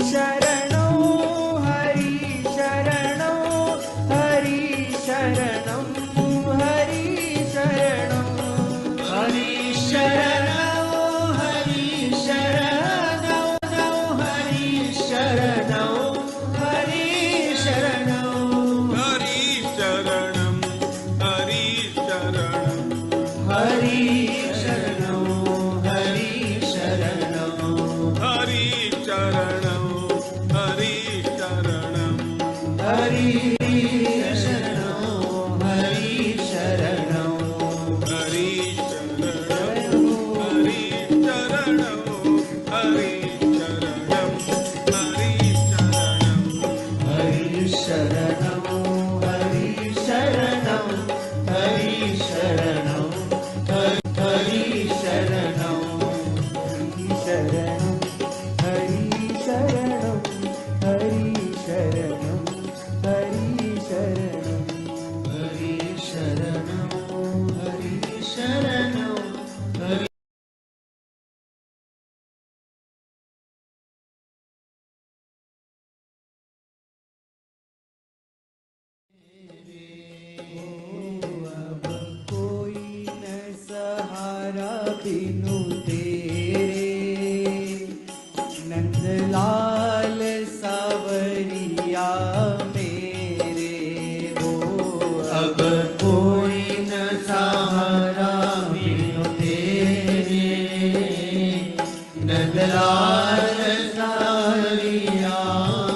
Shukla शरणं हरि शरणं हरि शरणं हरि शरणं हरि शरणं हरि शरणं हरि शरणं हरि शरणं हरि शरणं हरि शरणं हरि शरणं हरि शरणं हरि बिनु तेरे नंदलाल सावरिया मेरे हो अब कोई न सहारा बिनु तेरे नंदलाल सावरिया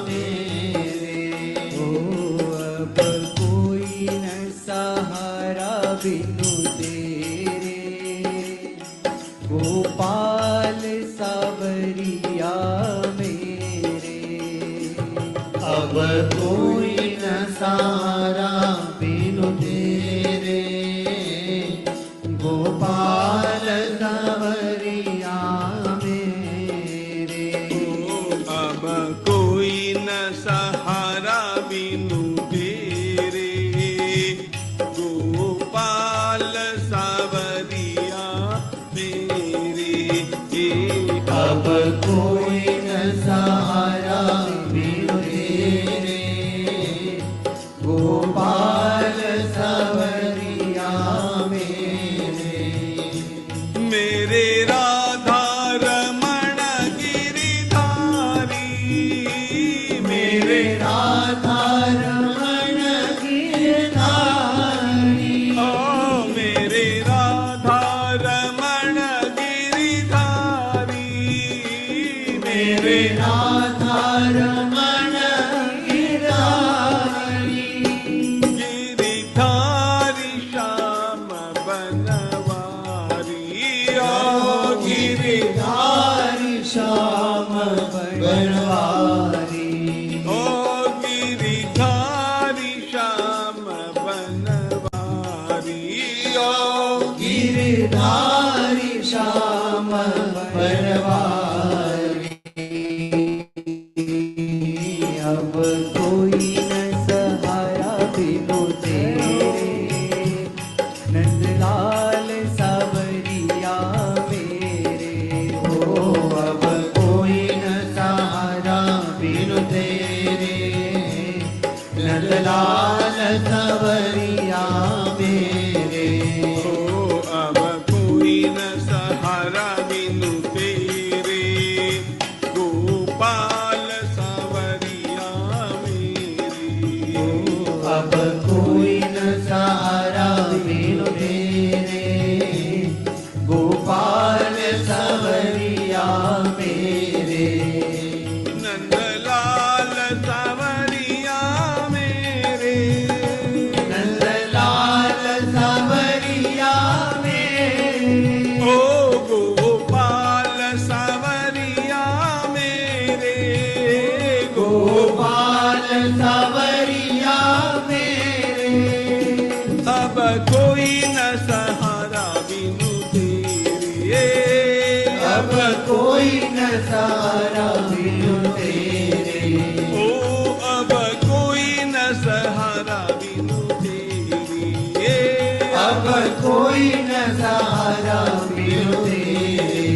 मेरे हो अब कोई न सहारा बिनु गोपाल सावरिया मेरे अब कोई न सहारा बिनु तेरे गोपाल सावरिया मेरे अब कोई न सहारा बिनु तेरे गोपाल सावरिया अब कोई न सहारा बिनु तेरे गोपाल सावरिया मेरे मेरे राधा रमण गिरिधारी मेरे राधा रमण गिरिधारी ओ मेरे राधा रमण मेरे राधा रमण गिरिधारी गिरिधारी श्याम बनवारी ओ गिरिधारी श्याम बनवारी ओ गिरिधारी श्याम बनवारी ओ गिरिधारी श्याम बनवारी अब कोई न सहारा बिनु तेरे नंदलाल सावरिया मेरे हो अब कोई न सहारा बिनु तेरे नंदलाल सावरिया मेरे हो अब कोई न सहारा बिनु तेरे गोपाल सावरिया मेरे अब कोई न सहारा बिनु तेरे गोपाल सावरिया मेरे नंदलाल सावरिया मेरे नंदलाल सावरिया मेरे ओ गोपाल सावरिया मेरे गोपाल सावरिया मेरे अब कोई न सहारा बिनु तेरे अब कोई न सहारा बिनु तेरे ओ अब कोई न सहारा बिनु तेरे अब कोई न सहारा बिनु तेरे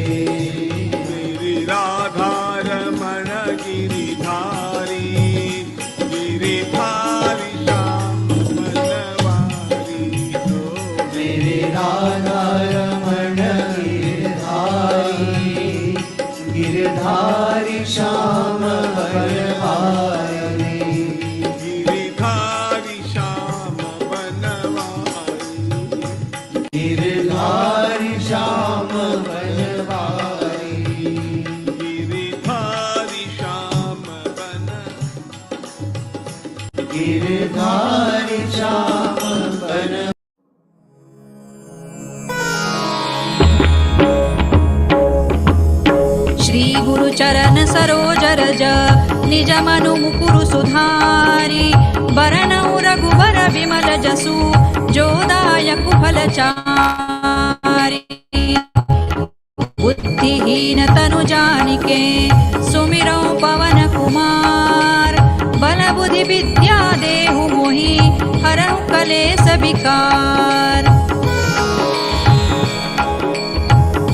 मेरी राधा रमण गिरिधारी गिरिधारी श्याम बनवारी निज मनु मुकुरु सुधारी बरनऊ रघुबर विमल जसु जोदायकु फलचारी बुद्धिहीन तनु जानिके सुमिरौ पवन कुमार बल बुद्धि विद्या देहु मोहि हरहु कलेस विकार।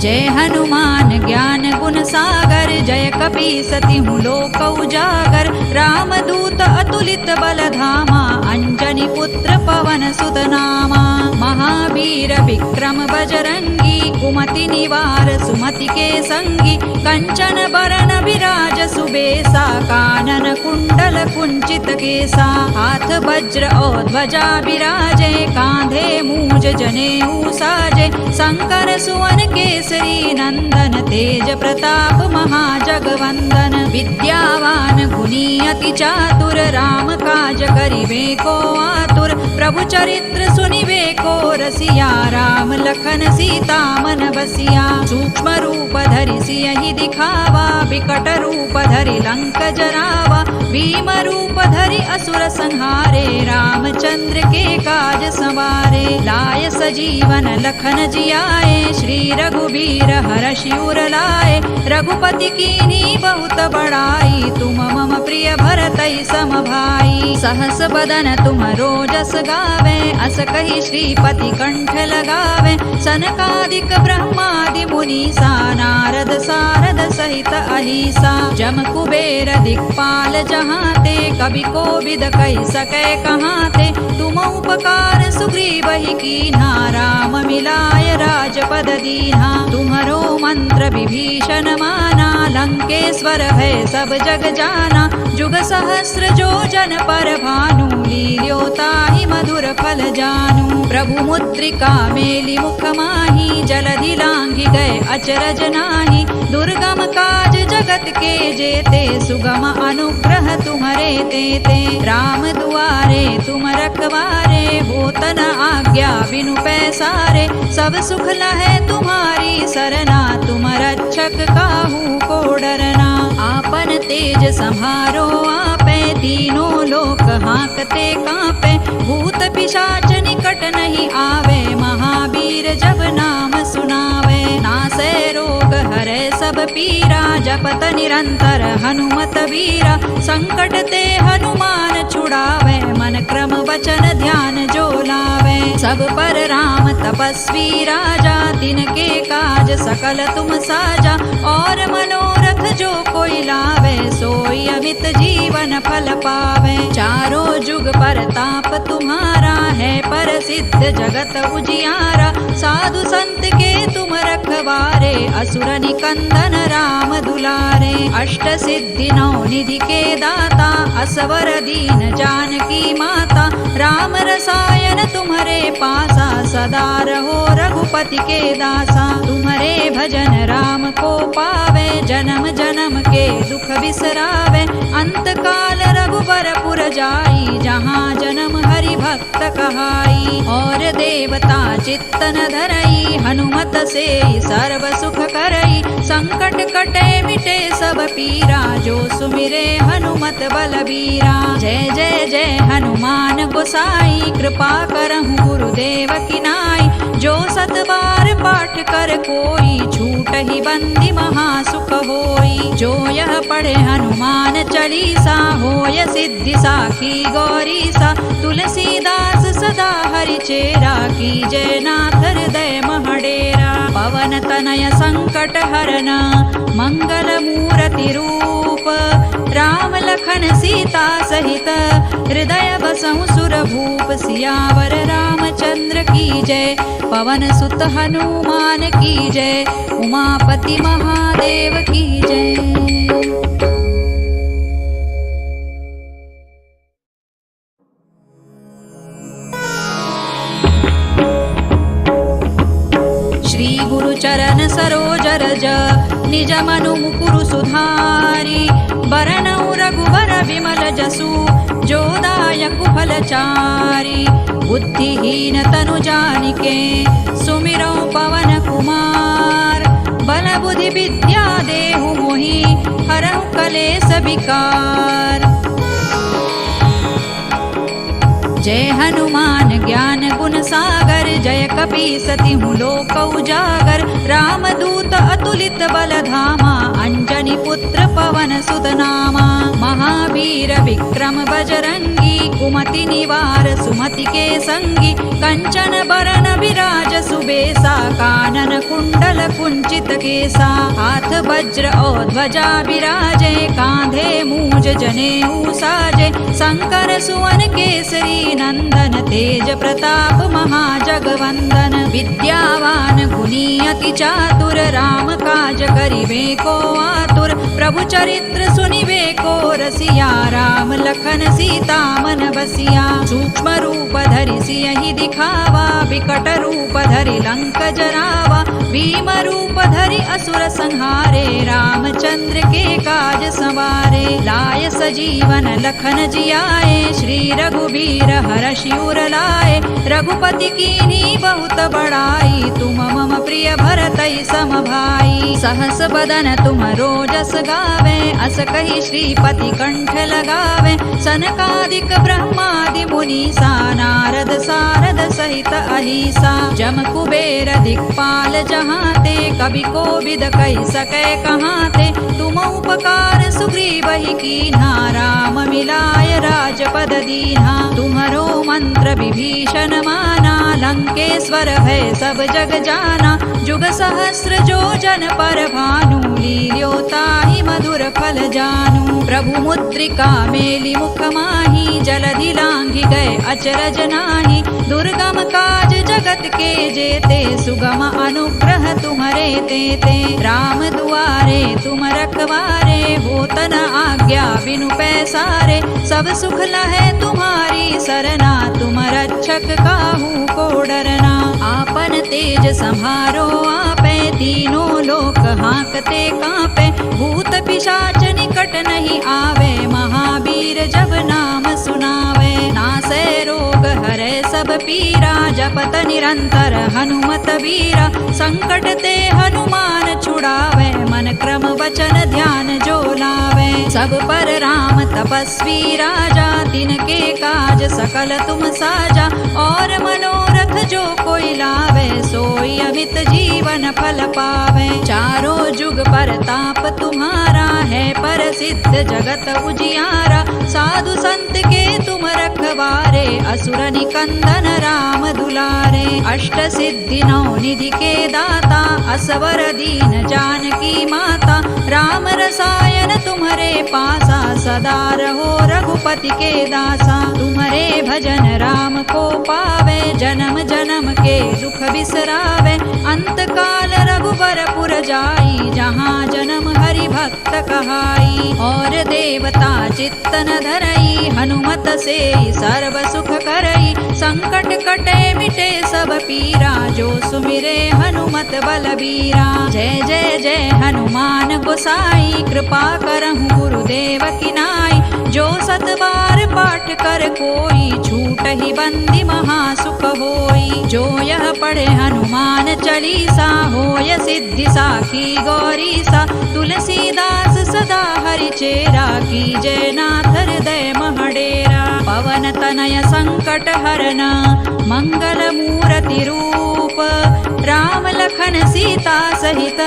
जय हनुमान ज्ञान गुण सागर जय कपीसति हूँ लोक उजागर रामदूत अतुलित बल धामा अंजनी पुत्र पवन सुत नामा महावीर विक्रम बजरंगी कुमति निवार सुमति के संगी कंचन बरन विराज सुबेसा कानन कुंडल कुंचित केसा हाथ वज्र और ध्वजा विराजे कांधे मूज जनेऊ साजे शंकर सुवन केसरी नंदन तेज प्रताप महाजगवंदन विद्यावान गुणी अति चातुर राम काज करिबे को आतुर प्रभु चरित्र सुनिबे को रसिया राम लखन सीता मन बसिया सूक्ष्म रूप धरि सियहि दिखावा विकट रूप धरि लंक जरावा भीम रूप धरि असुर संहारे रामचंद्र के काज संवारे लाय सजीवन लखन जियाए श्री रघुबीर हरषि उर लाए रघुपति कीन्ही बहुत बड़ाई तुम मम प्रिय भरतहि सम भाई सहस बदन तुम रोजस गावे अस कहि श्रीपति कंठ लगावे सनकादिक ब्रह्मादि मुनीसा नारद सारद सहित अहिसा जम कुबेर दिक्पाल जहाते कवि कोविद कहि सकै कहाते तुम उपकार सुग्रीवहि कीन्हा राम मिलाय राजपद दीन्हा तुम्हरो मंत्र विभीषण माना लंकेश्वर है सब जग जाना जुग सहस्र जो जन पर भानु लील्योताहि मधुर फल जानू प्रभु मुद्रिका मेलि मुख माही जलधि लांघि गए अचरज नाही दुर्गम काज जगत के जेते सुगम अनुग्रह तुम्हरे तेते राम दुआरे तुम रखवारे होत न आज्ञा बिनु पैसारे सब सुख लहै तुम्हारी सरना तुम रक्षक काहू को डरना आपन तेज सम्हारो आपे तीनों लोक हांकते कांपे भूत पिशाच निकट नहीं आवे महावीर जब नाम सुनावे नासै रोग हरै सब पीरा जपत निरंतर हनुमत वीरा संकट ते हनुमान छुड़ावे मन क्रम वचन ध्यान जो लावे सब पर राम तपस्वी राजा तिनके काज सकल तुम साजा और मनोरथ जो कोई लावे सोई अमित जीवन फल पावे चारों जुग परताप तुम्हारा है प्रसिद्ध जगत उजियारा साधु संत के तुम रखवारे असुर निकंदन राम दुलारे अष्ट सिद्धि नौ निधि के दाता असवर दीन जानकी माता राम रसायन तुम्हारे पासा सदा रहो रघुपति के दासा तुम्हारे भजन राम को पावे जन्म जन्म के दुख बिसरावे अंत काल रघुबर पुर जाई जहाँ जन्म हरि भक्त कहाई और देवता चित्तन धरई हनुमत से सर्व सुख करई संकट कटे मिटे सब पीरा जो सुमिरे हनुमत बलबीरा जय जय जय हनुमान गोसाई कृपा करहु गुरुदेव की नाई जो सत बार पाठ कर कोई छूट ही बंदी महासुख होई जो यह पढ़े हनुमान चालीसा होय सिद्धि साखी गौरीसा तुलसीदास सदा हरि चेरा की जय नाथ हृदय महडेरा पवन तनय संकट हरन मंगल मूर्ति रूप राम लखन सीता सहित हृदय बसहु सुर भूप सियावर रामचंद्र की जय पवन सुत हनुमान की जय उमापति महादेव की जय। श्री गुरु चरण सरोज रज निज मनु मुकुरु सुधारी बरनऊ रघुबर विमल जसु जोदायकु फलचारी बुद्धिहीन तनु जानिके सुमिरौ पवन कुमार बल ज्ञान बुद्धि विद्या देहु मोहि हरहु कलेश विकार। जय हनुमान ज्ञान गुण सागर जय कपीसति हूँ लोक उजागर। रामदूत अतुलित बल धामा अंजनी पुत्र पवन सुत नामा। महावीर विक्रम बजरंगी कुमति निवार सुमति के संगी। कंचन बरन विराज सुबेसा कानन कुंडल कुंचित केसा। हाथ वज्र और ध्वजा विराजे कांधे मूज जनेऊ साजे। शंकर सुवन केसरी नंदन तेज प्रताप महाजगवंदन। विद्यावान गुणी अति चातुर राम काज करिबे को आतुर। प्रभु चरित्र सुनिबे को रसिया राम लखन सीता मन बसिया। सूक्ष्म रूप धरि सियहि दिखावा विकट रूप धरि लंक जरावा। भीम रूप धरि असुर संहारे रामचंद्र के काज सवारे। लाय सजीवन लखन जियाए श्री रघुबीर हरषि उर लाए। रघुपति कीन्ही बहुत बड़ाई तुम मम प्रिय भरतहि सम भाई। सहस बदन तुम रोजस गावे अस कहि श्रीपति कंठ लगावे। सनकादिक ब्रह्मादि मुनीसा नारद सारद सहित अहिसा। जम कुबेर दिक्पाल जहाते कवि कोविद कहि सकै कहाते। तुम उपकार सुग्रीवहि कीन्हा राम मिलाय राजपद दीन्हा। तुम्हरो मंत्र विभीषण माना लंकेश्वर भय सब जग जाना। जुग सहस्र जो जन पर भानु लील्योताहि मधुर फल जानू। प्रभु मुद्रिका मेलि मुख माहि जलधि लांघि गए अचरज नाही। दुर्गम काज जगत के जेते सुगम अनुग्रह तुम्हरे तेते। राम दुआरे तुम रखवारे होत न आज्ञा बिनु पैसारे। सब सुख लहै तुम्हारी सरना तुम रक्षक काहू को डरना। आपन तेज सम्हारो आपे तीनों लोक हांकते कांपे। भूत पिशाच निकट नहीं आवे महावीर जब नाम सुनावे। नासै रोग हरै सब पीरा जपत निरंतर हनुमत बीरा। संकट ते हनुमान छुड़ावे मन क्रम वचन ध्यान जो लावे। सब पर राम तपस्वी राजा तिनके काज सकल तुम साजा। और मनोरथ जो कोई लावे सोई अमित जीवन फल पावे। चारों जुग परताप तुम्हारा है प्रसिद्ध जगत उजियारा। साधु संत के तुम रखवारे असुर निकंदन राम दुलारे। अष्ट सिद्धि नौ निधि के दाता असवर दीन जानकी माता। राम रसायन तुम्हारे पासा सदा रहो रघुपति के दासा। तुम्हारे भजन राम को पावे जन्म जन्म के दुख बिसरावे। अंत काल रघुबर पुर जाई जहाँ जन्म हरि भक्त कहाई। और देवता चित्त न धरई हनुमत से सर्व सुख करई। संकट कटे मिटे सब पीरा जो सुमिरे हनुमत बलबीरा। जय जय जय हनुमान गोसाई कृपा करहु गुरुदेव की नाई। जो सत बार पाठ कर कोई छूट ही बंदी महासुख होई। जो यह पढ़े हनुमान चालीसा होय सिद्धि साखी गौरीसा। तुलसीदास सदा हरि चेरा की जय नाथ हृदय महडेरा। पवन तनय संकट हरना मंगल मूर्ति रूप। राम लखन सीता सहित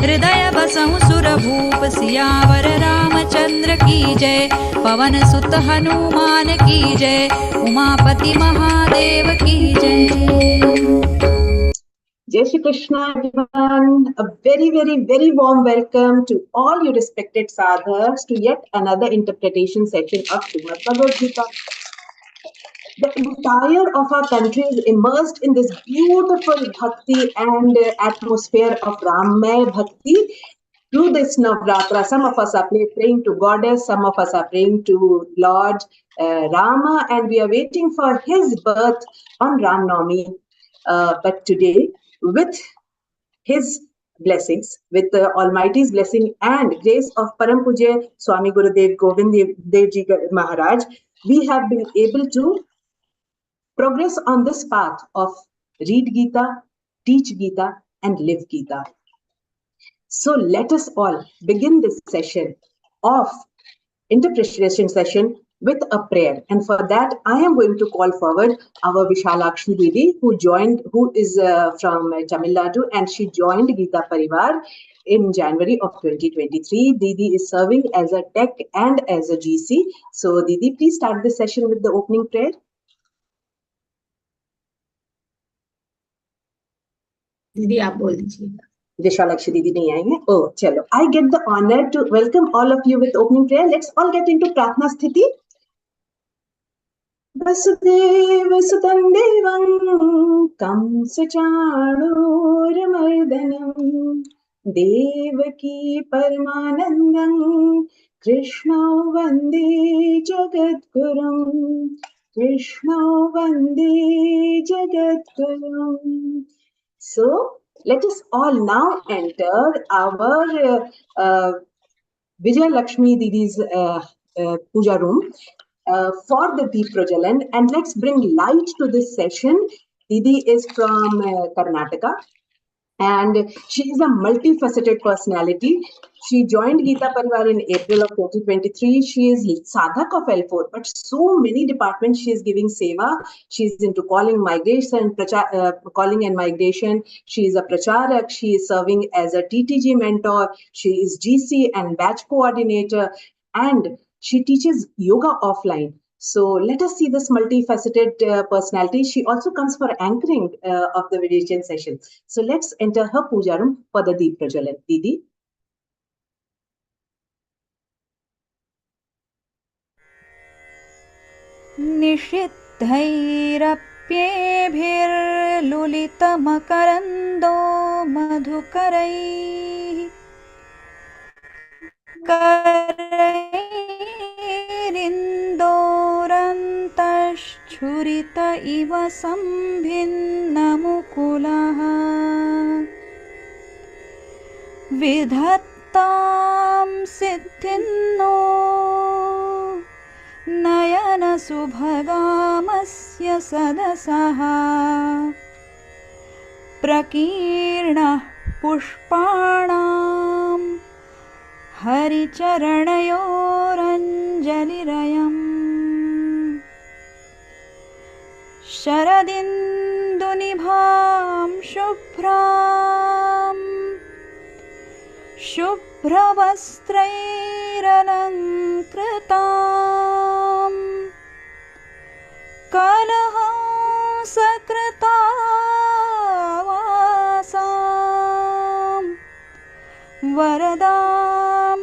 हृदय बसहु सुर भूप। सियावर रामचंद्र की जय पवन सुत हनुमान की जय। उमापति महादेव की जय। Jai Shri Krishna, everyone. A very warm welcome to all you respected sadhaks to yet another interpretation session of Śrīmad-Bhagavadgītā. The entire of our country is immersed in this beautiful bhakti and atmosphere of Rammaya bhakti through this Navratra. Some of us are praying to Goddess, some of us are praying to Lord Rama, and we are waiting for his birth on Ram Navami. But today, with his blessings, with the Almighty's blessing and grace of Param Pujya Swami Gurudev Govind Dev Ji Maharaj, we have been able to progress on this path of read Geeta, teach Geeta, and live Geeta. So let us all begin this session of interpretation session with a prayer. And for that, I am going to call forward our Vishalakshi Devi, who is from Tamil Nadu, and she joined Geeta Pariwar in January of 2023. Didi is serving as a tech and as a GC. So Didi, please start this session with the opening prayer. दीदी आप बोल दीजिएगा. Vishalakshi Didi nahi aayi hai. Oh, chalo. I get the honor to welcome all of you with opening prayer. Let's all get into Pratna Sthiti. Vasudeva Sutam Devam Kamsa Chanuramardanam Devaki Paramanandam Krishna Vande Jagadgurum Krishna Vande Jagadgurum. So let us all now enter our Vijay Lakshmi Didi's puja room for the Deep Prajalan, and let's bring light to this session. Didi is from Karnataka, and she is a multifaceted personality. She joined Geeta Pariwar in April of 2023. She is Sadhak of L4, but so many departments she is giving seva. She is into calling and migration. She is a pracharak. She is serving as a TTG mentor. She is GC and batch coordinator, and she teaches yoga offline. So let us see this multifaceted personality. She also comes for anchoring of the meditation session. So let's enter her puja room for the Deep Prajalan. Didi. निषिद्धैरप्येभिर्लुलितमकरन्दो मधुकरैः करैरिन्दोरन्तश्छुरित इव सम्भिन्नमुकुलः विधत्तां सिद्धिन्नो नयनसुभगामस्य सदसः प्रकीर्णः पुष्पाणाम् हरिचरणयोरञ्जलिरयम् शरदिन्दुनिभां शुभ्रवस्त्रैरलङ्कृताम् कलहंसकृतावासाम् वरदां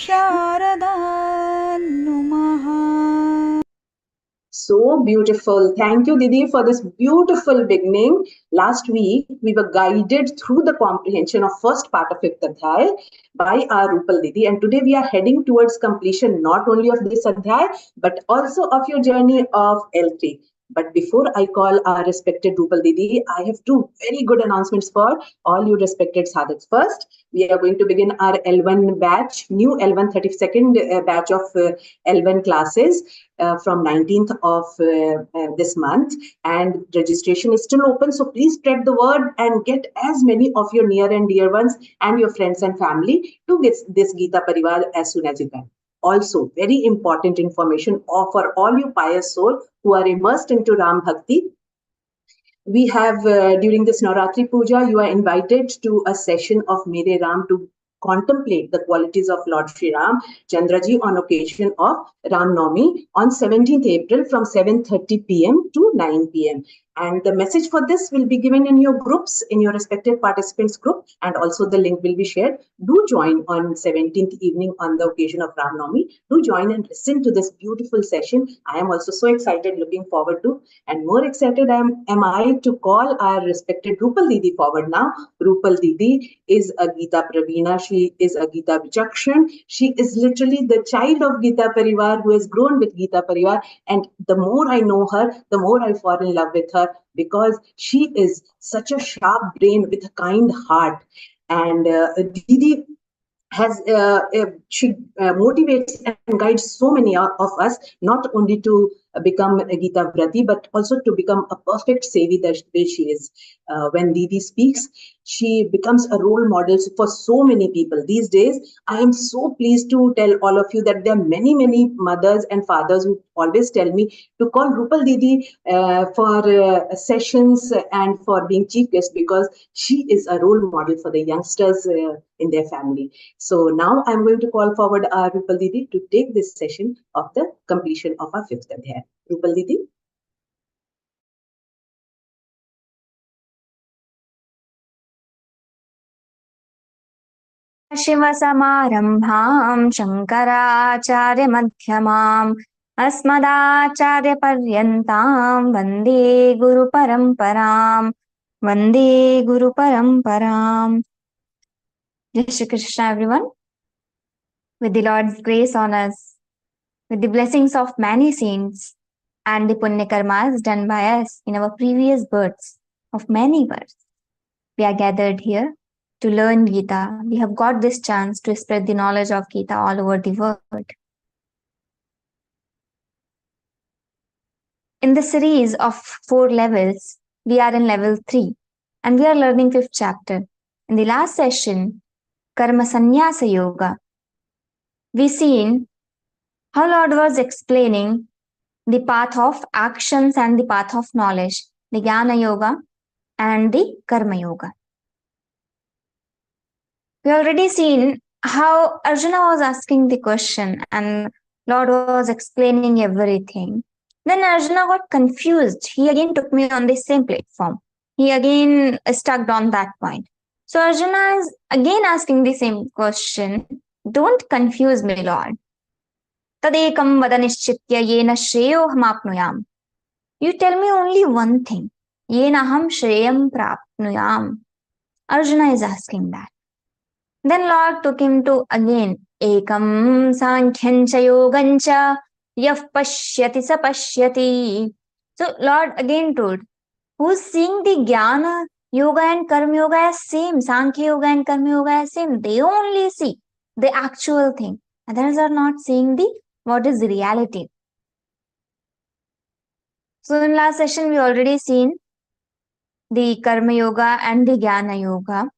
Sharda नुमः. So beautiful. Thank you, Didi, for this beautiful beginning. Last week, we were guided through the comprehension of first part of fifth Adhyay by our Rupal Didi. And today we are heading towards completion not only of this Adhyay, but also of your journey of L3. But before I call our respected Rupal Didi, I have two very good announcements for all you respected sadhaks. First, we are going to begin our L1 batch, new L1 32nd batch of L1 classes from 19th of this month, and registration is still open. So please spread the word and get as many of your near and dear ones and your friends and family to get this Geeta Pariwar as soon as you can. Also, very important information for all you pious souls who are immersed into Ram Bhakti. We have, during this Navratri Puja, you are invited to a session of Mere Ram to contemplate the qualities of Lord Shri Ram, Chandraji, on occasion of Ram Navami on 17th April from 7:30 p.m. to 9 p.m. And the message for this will be given in your groups, in your respective participants group, and also the link will be shared. Do join on 17th evening on the occasion of Ram Navami. Do join and listen to this beautiful session. I am also so excited, looking forward to, and more excited am I to call our respected Rupal Didi forward now. Rupal Didi is a Geeta Pravina. She is a Geeta Vichakshan. She is literally the child of Geeta Pariwar who has grown with Geeta Pariwar. And the more I know her, the more I fall in love with her, because she is such a sharp brain with a kind heart. And Didi has she motivates and guides so many of us, not only to become a Geeta Vrati, but also to become a perfect Sevi the way she is. when Didi speaks, she becomes a role model for so many people. These days, I am so pleased to tell all of you that there are many, many mothers and fathers who always tell me to call Rupal Didi for sessions and for being chief guest, because she is a role model for the youngsters in their family. So now I'm going to call forward our Rupal Didi to take this session of the completion of our 5th Adhyay. Rupal Didi. शिवसमारम्भां शङ्कराचार्यमध्यमाम् अस्मदाचार्यपर्यन्तां वन्दे गुरुपरम्पराम् वन्दे गुरुपरम्पराम्. Jai Shri Krishna, everyone. With the Lord's grace on us, with the blessings of many saints and the punya karmas done by us in our previous births of many births, we are gathered here to learn Gita. We have got this chance to spread the knowledge of Gita all over the world. In the series of 4 levels, we are in level 3 and we are learning 5th chapter. In the last session, Karma Sannyasa Yoga, we seen how Lord was explaining the path of actions and the path of knowledge, the Jnana Yoga and the Karma Yoga. We already seen how Arjuna was asking the question and Lord was explaining everything. Then Arjuna got confused. He again took me on the same platform. He again stuck on that point. So Arjuna is again asking the same question. Don't confuse me, Lord. Tadekam vadanishchitya yena shreyoham apnuyam. You tell me only one thing. Yena ham shreyam prapnuyam. Arjuna is asking that. Then Lord took him to again ekam sankhyancha yogancha yaf pashyati sa pashyati. So Lord again told, who's seeing the Jnana Yoga and Karma Yoga as same, Sankhya Yoga and Karma Yoga as same, they only see the actual thing. Others are not seeing the what is the reality. So in last session we already seen the Karma Yoga and the Jnana Yoga.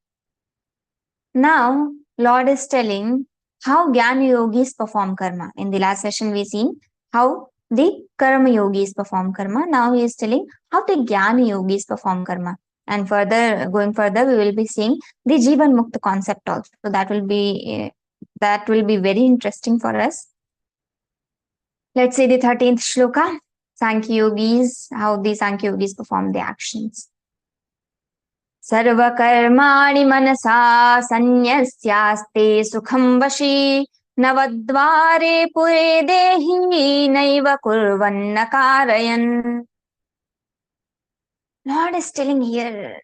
Now Lord is telling how Jnana Yogis perform karma. In the last session we seen how the Karma Yogis perform karma. Now he is telling how the Jnana Yogis perform karma. And further, going further, we will be seeing the Jivanmukta concept also. So that will be very interesting for us. Let's say the 13th shloka, Sankhya Yogis, how the Sankhya Yogis perform the actions. Sarva karmani manasa sanyasyaste sukham vashi navadvare pure dehi naiva kurvanna karayan. Lord is telling here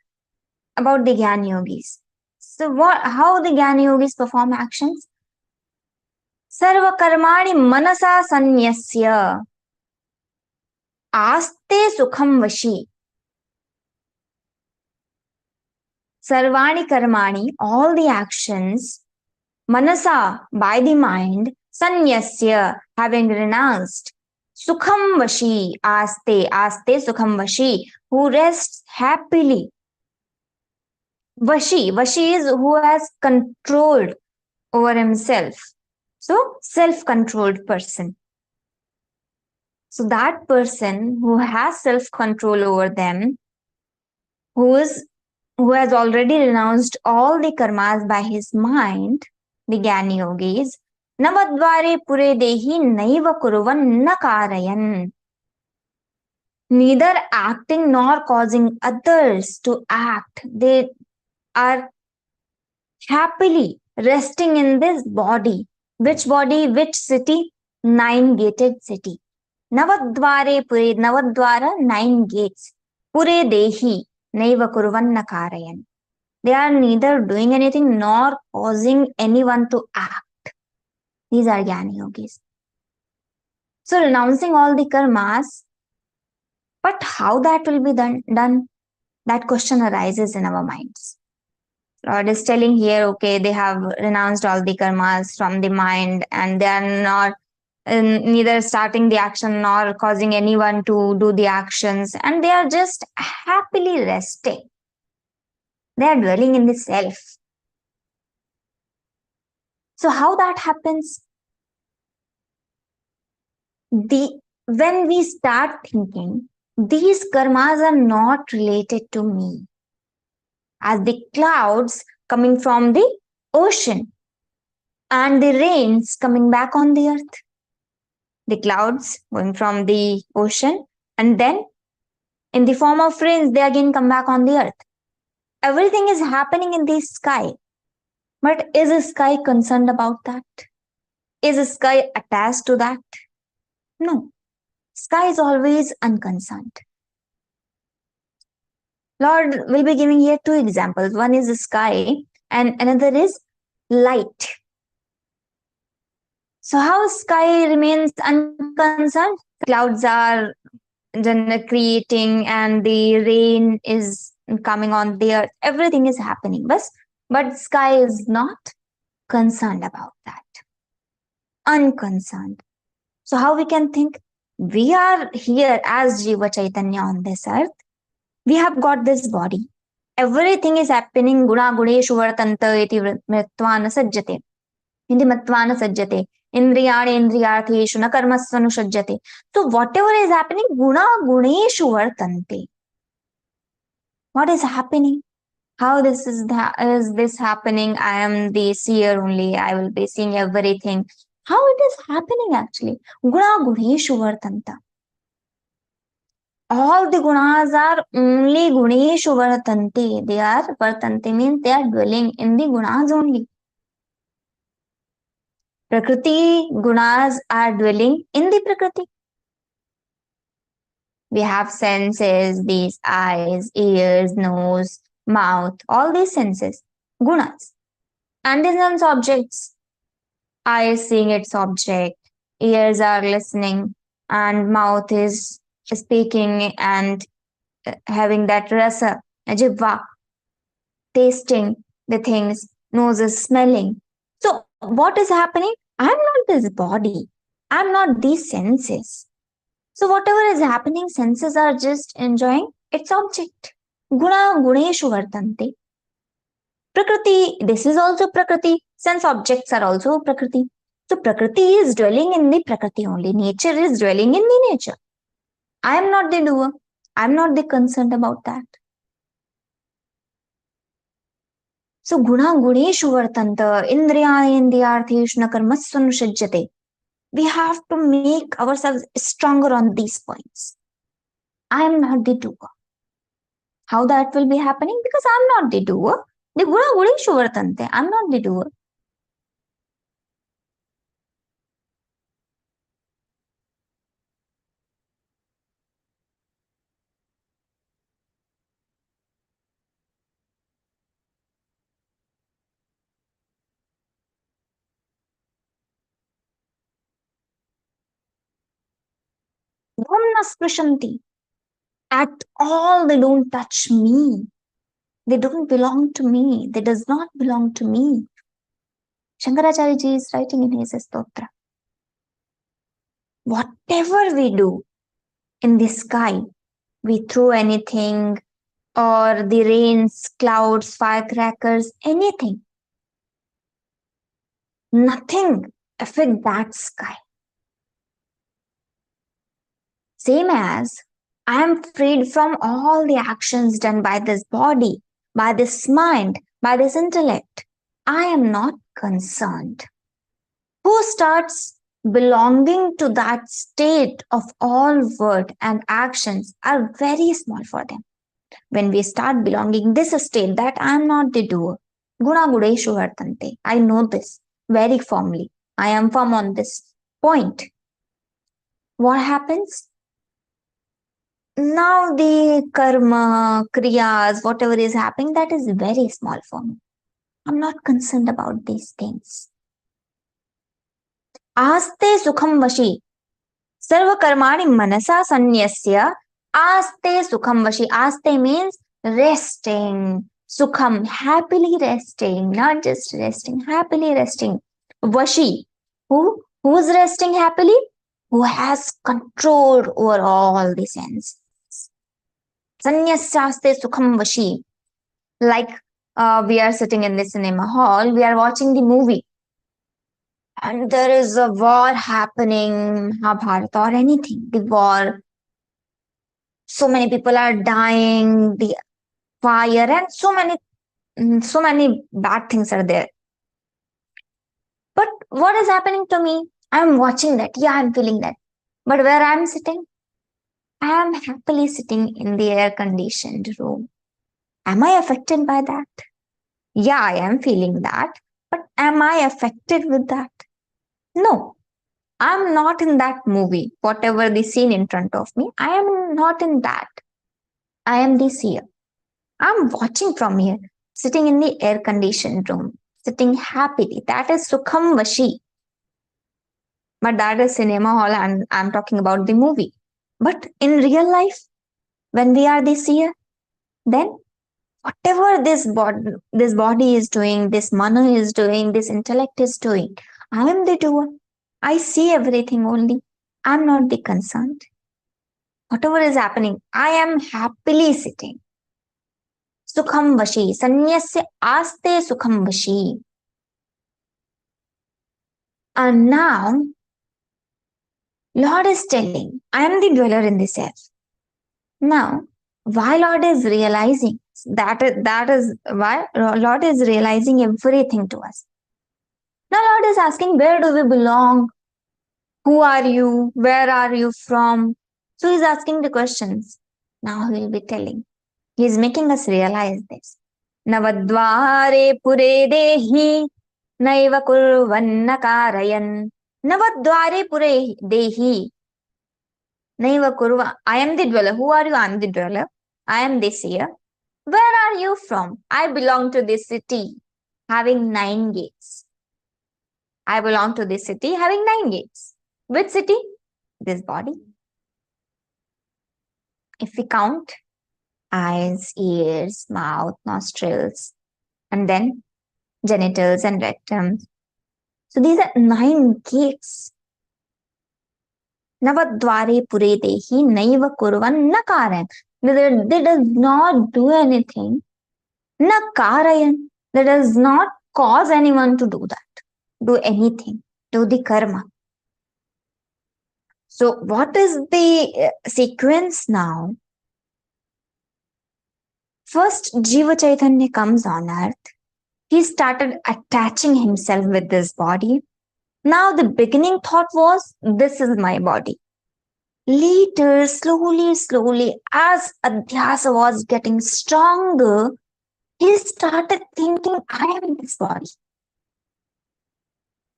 about the Jnana Yogis. So how the Jnana Yogis perform actions? Sarva karmani manasa sanyasya aste sukham vashi. Sarvani karmani, all the actions, manasa, by the mind, sanyasya, having renounced, sukham vashi, aste sukham vashi, who rests happily. Vashi is who has controlled over himself. So, self-controlled person. So that person who has self-control over them, who has already renounced all the karmas by his mind, the Jnana Yogis, navadvare pure dehi naiva kuruvan na karayan. Neither acting nor causing others to act. They are happily resting in this body. Which body? Which city? 9-gated city. Navadvare pure, Navadvara, 9 gates. Pure dehi, naiva kuruvanna karayan. They are neither doing anything nor causing anyone to act. These are Jnana Yogis. So renouncing all the karmas, but how that will be done? That question arises in our minds. Lord is telling here, okay, they have renounced all the karmas from the mind and they are not neither starting the action nor causing anyone to do the actions, and they are just happily resting. They are dwelling in the self. So how that happens? When we start thinking, these karmas are not related to me, as the clouds coming from the ocean and the rains coming back on the earth. The clouds going from the ocean and then in the form of rains, they again come back on the earth. Everything is happening in the sky. But is the sky concerned about that? Is the sky attached to that? No. Sky is always unconcerned. Lord will be giving here two examples. One is the sky and another is light. So how sky remains unconcerned? Clouds are creating and the rain is coming on the earth. Everything is happening. But sky is not concerned about that. Unconcerned. So how we can think? We are here as Jiva Chaitanya on this earth. We have got this body. Everything is happening. Guna guneshu vartanta iti mritvana sajjate. Indi matvana sajjate. Indriyani indriyartheshu na karmasvanu sajjate. So whatever is happening, guna guneshu vartante. What is happening? How is this happening? I am the seer only. I will be seeing everything. How it is happening actually? Guna guneshu vartanta. All the gunas are only guneshu vartante. They are vartante means they are dwelling in the gunas only. Prakriti gunas are dwelling in the Prakriti. We have senses, these eyes, ears, nose, mouth, all these senses, gunas. And the sense objects, eyes seeing its object, ears are listening, and mouth is speaking and having that rasa, jivva, tasting the things, nose is smelling. So what is happening? I'm not this body. I'm not these senses. So whatever is happening, senses are just enjoying its object. Guna guneshu vartante. Prakriti, this is also Prakriti. Sense objects are also Prakriti. So Prakriti is dwelling in the Prakriti only. Nature is dwelling in the nature. I am not the doer. I am not the concerned about that. So guna guneshu vartanta indriyani indriyartheshu na karmasvanu sajjate. We have to make ourselves stronger on these points. I am not the doer. How that will be happening? Because I am not the doer. The guna guneshu vartante. I am not the doer. Dhamna sprishanti. At all, they don't touch me. They don't belong to me. They does not belong to me. Shankaracharya ji is writing in his stotra. Whatever we do in the sky, we throw anything or the rains, clouds, firecrackers, anything. Nothing affect that sky. Same as I am freed from all the actions done by this body, by this mind, by this intellect. I am not concerned. Who starts belonging to that state of all word and actions are very small for them. When we start belonging this state that I am not the doer, guna guneshu vartante. I know this very firmly. I am firm on this point. What happens? Now the karma, kriyas, whatever is happening, that is very small for me. I'm not concerned about these things. Aste sukham vashi. Sarva karmani manasa sanyasya. Aste sukham vashi. Aste means resting. Sukham, happily resting. Not just resting, happily resting. Vashi. Who's resting happily? Who has control over all the senses. Sanyasyaste sukham vashi. Like we are sitting in the cinema hall, we are watching the movie, and there is a war happening, Mahabharata or anything, the war. So many people are dying, the fire, and so many bad things are there. But what is happening to me? I'm watching that. Yeah, I'm feeling that. But where I'm sitting, I am happily sitting in the air conditioned room. Am I affected by that? Yeah, I am feeling that. But am I affected with that? No, I'm not in that movie. Whatever the scene in front of me, I am not in that. I am the seer. I'm watching from here, sitting in the air conditioned room, sitting happily. That is Sukham Vashi. But that is cinema hall, and I'm talking about the movie. But in real life, when we are the seer, then whatever this body is doing, this mana is doing, this intellect is doing, I am the doer. I see everything only. I'm not the concerned. Whatever is happening, I am happily sitting. Sukham Vashi. Sanyasya aste Sukham Vashi. And now, Lord is telling, I am the dweller in this earth. Now, why Lord is realizing, that is why Lord is realizing everything to us. Now Lord is asking, where do we belong? Who are you? Where are you from? So he's asking the questions. Now he will be telling. He is making us realize this. Navadvare pure dehi naiva kurvanna karayan. Navadvare pure dehi naiva kurva. I am the dweller. Who are you? I am the dweller. I am the seer. Where are you from? I belong to this city having 9 gates. I belong to this city having 9 gates. Which city? This body. If we count eyes, ears, mouth, nostrils, and then genitals and rectum. So these are 9 gates. Navadvare pure dehi naiva kurvan nakarayan. They does not do anything. Nakarayan. That does not cause anyone to do that. Do anything. Do the karma. So what is the sequence now? First, Jiva Chaitanya comes on earth. He started attaching himself with this body. Now the beginning thought was, this is my body. Later, slowly, as Adhyasa was getting stronger, he started thinking, I am this body.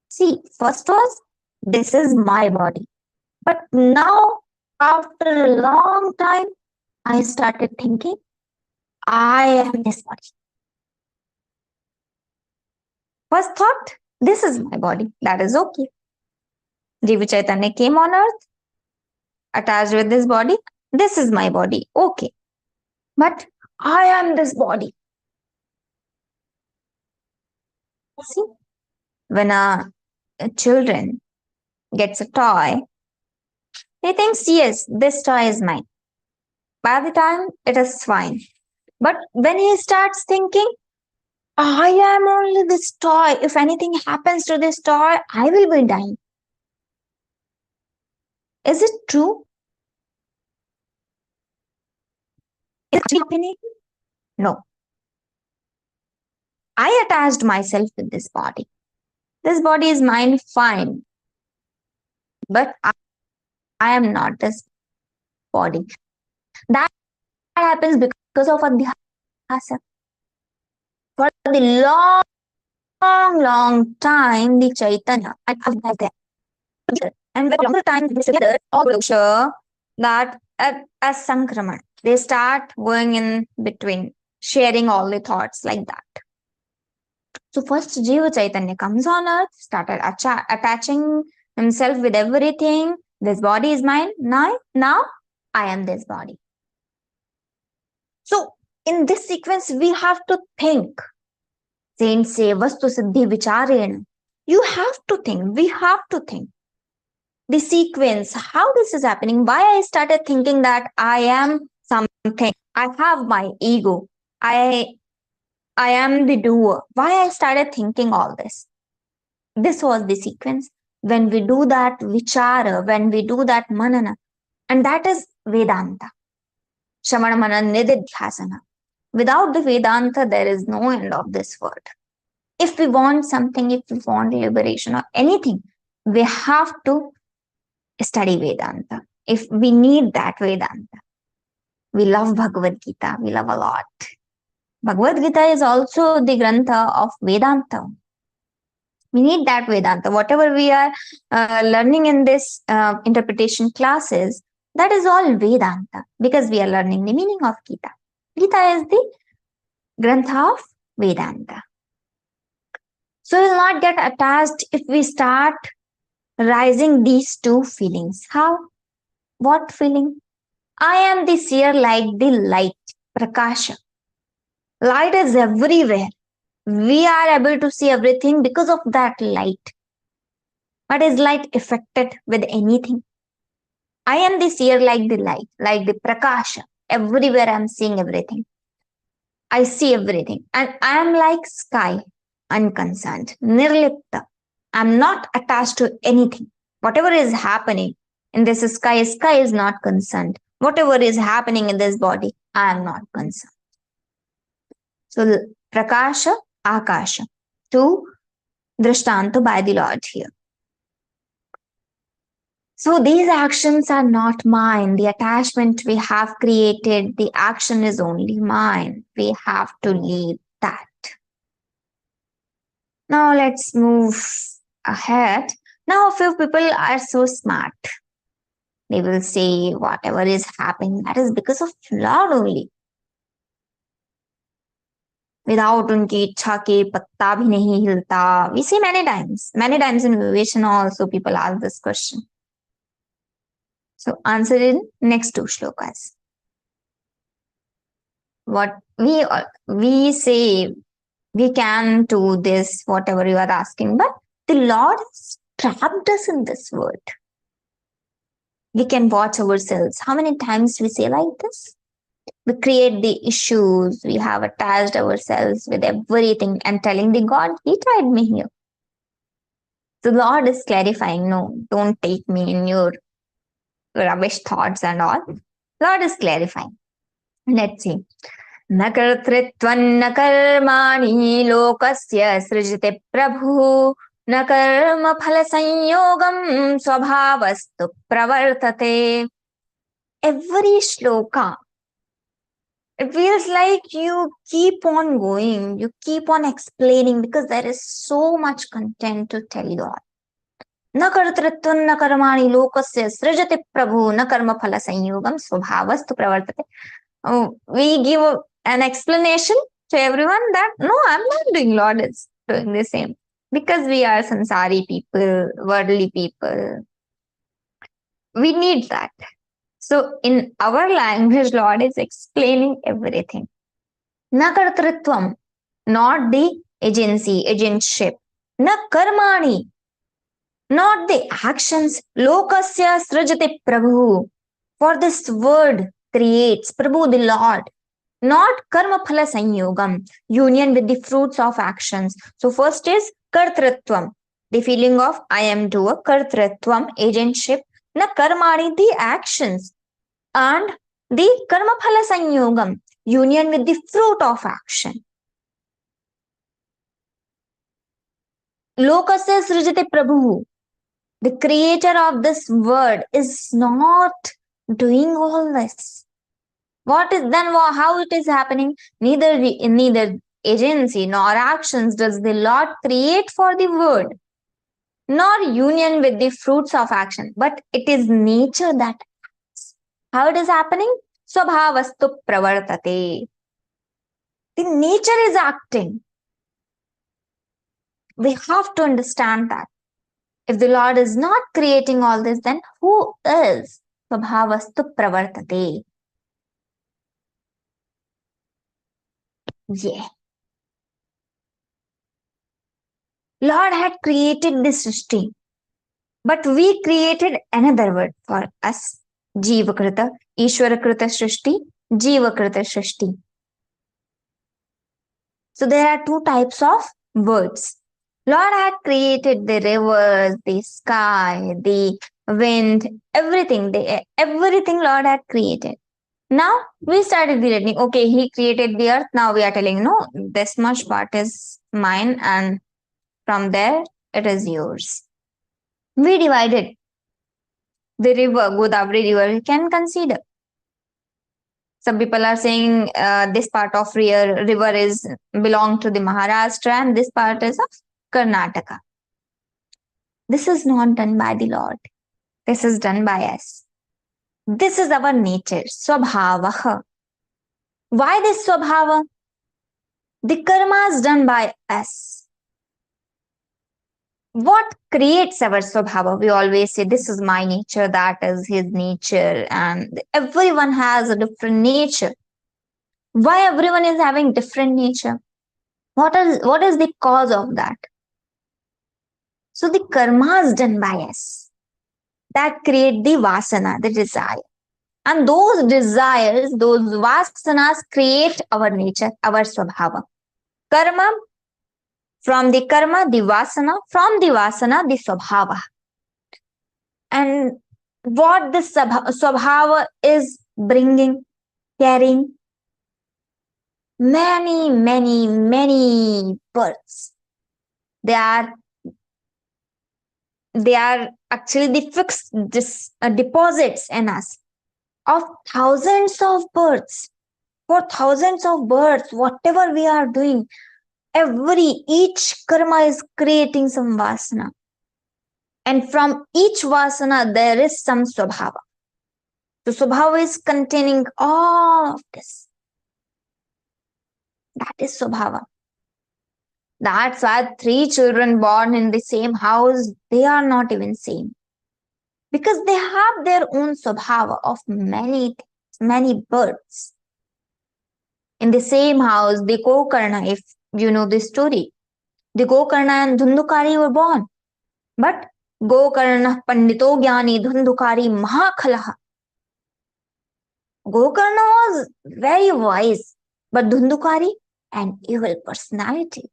See, first was, this is my body. But now, after a long time, I started thinking, I am this body. First thought, this is my body. That is okay. Jiva Chaitanya came on earth, attached with this body. This is my body. Okay. But I am this body. See, when a children gets a toy, he thinks, yes, this toy is mine. By the time, it is fine. But when he starts thinking, I am only this toy. If anything happens to this toy, I will be dying. Is it true? Is it happening? No. I attached myself with this body. This body is mine, fine. But I am not this body. That happens because of Adhyasa. For the long time, the Chaitanya was there. And for a longer time, together, all sure that as Sankraman, they start going in between, sharing all the thoughts like that. So first Jiva Chaitanya comes on earth, started attaching himself with everything. This body is mine. Now I am this body. So in this sequence, we have to think. Saints say, Vastu Siddhi Vicharena. You have to think. We have to think. The sequence, how this is happening, why I started thinking that I am something. I have my ego. I I am the doer. Why I started thinking all this? This was the sequence. When we do that vichara, when we do that manana, and that is Vedanta. Shramana manana nididhyasana. Without the Vedanta, there is no end of this world. If we want something, if we want liberation or anything, we have to study Vedanta. If we need that Vedanta. We love Bhagavad-Gītā. We love a lot. Bhagavad-Gītā is also the Grantha of Vedanta. We need that Vedanta. Whatever we are learning in this interpretation classes, that is all Vedanta, because we are learning the meaning of Gita. Gita is the Grantha of Vedanta. So we will not get attached if we start rising these two feelings. How? What feeling? I am the seer like the light, Prakasha. Light is everywhere. We are able to see everything because of that light. But is light affected with anything? I am the seer like the light, like the Prakasha. Everywhere I am seeing everything. I see everything. And I am like sky, unconcerned, nirlipta. I am not attached to anything. Whatever is happening in this sky is not concerned. Whatever is happening in this body, I am not concerned. So, Prakasha, Akasha, two Drishtanta by the Lord here. So, these actions are not mine. The attachment we have created, the action is only mine. We have to leave that. Now, let's move ahead. Now, a few people are so smart. They will say whatever is happening, that is because of Lord only. Without unki इच्छा के पत्ता भी नहीं हिलता. We see many times in Viveshana also people ask this question. So answer in next two shlokas. What we say, we can do this, whatever you are asking, but the Lord has trapped us in this world. We can watch ourselves. How many times we say like this? We create the issues. We have attached ourselves with everything and telling the God, He tried me here. The Lord is clarifying, no, don't take me in your rubbish thoughts and all. Lord is clarifying. Let's see. न कर्तृत्वन्न कर्माणि लोकस्य सृजते प्रभुः न कर्म फल संयोगं स्वभावस्तु प्रवर्तते. Every shloka, it feels like you keep on going, you keep on explaining because there is so much content to tell you all. न कर्तृत्वं न कर्माणि लोकस्य सृजते प्रभुः न कर्म फल संयोगं स्वभावस्तु प्रवर्तते. We give an explanation to everyone that no, I'm not doing, Lord is doing the same. Because we are sansari people, worldly people. We need that. So in our language, Lord is explaining everything. Na kartritvam, not the agency, agentship. Na karmani, not the actions. Lokasya srajate prabhu. For this word creates, Prabhu the Lord. Not karma phala sanyogam, union with the fruits of actions. So first is kartritvam, the feeling of I am doer, kartritvam, agentship, na karmani, the actions, and the karma phala sanyogam, union with the fruit of action. Lokasya srijate prabhu, the creator of this word is not doing all this. What is then? How it is happening? Neither agency nor actions does the Lord create for the word, nor union with the fruits of action. But it is nature that acts. How it is happening? Swabhavastu pravartate. The nature is acting. We have to understand that. If the Lord is not creating all this, then who is? Swabhavastu pravartate. Yeah. Lord had created this Srishti, but we created another word for us. Jivakrita, Ishwarakrita Srishti, Jivakrita Srishti. So there are two types of birds. Lord had created the rivers, the sky, the wind, everything. Everything Lord had created. Now we started relating. Okay, He created the earth. Now we are telling, no, this much part is mine, and from there it is yours. We divided the river, Godavari river. You can consider. Some people are saying this part of river is belong to the Maharashtra and this part is of Karnataka. This is not done by the Lord. This is done by us. This is our nature, Swabhavaha. Why this Swabhava? The karma is done by us. What creates our Swabhava? We always say, this is my nature, that is his nature, and everyone has a different nature. Why everyone is having different nature? What is the cause of that? So the karma is done by us that create the vasana, the desire. And those desires, those vasanas create our nature, our Swabhava. Karma, from the karma, the vasana, from the vasana, the Swabhava. And what the Swabhava is bringing, carrying, many, many, many births. They are actually the fixed deposits in us of thousands of births. For thousands of births, whatever we are doing, each karma is creating some vasana. And from each vasana, there is some Swabhava. The Swabhava is containing all of this. That is Swabhava. That's why 3 children born in the same house, they are not even same. Because they have their own Swabhava of many things, many births. In the same house, the Gokarna, if you know the story, the Gokarna and Dhundukari were born. But Gokarna Pandito Gyani Dhundukari Mahakalaha. Gokarna was very wise, but Dhundukari, an evil personality.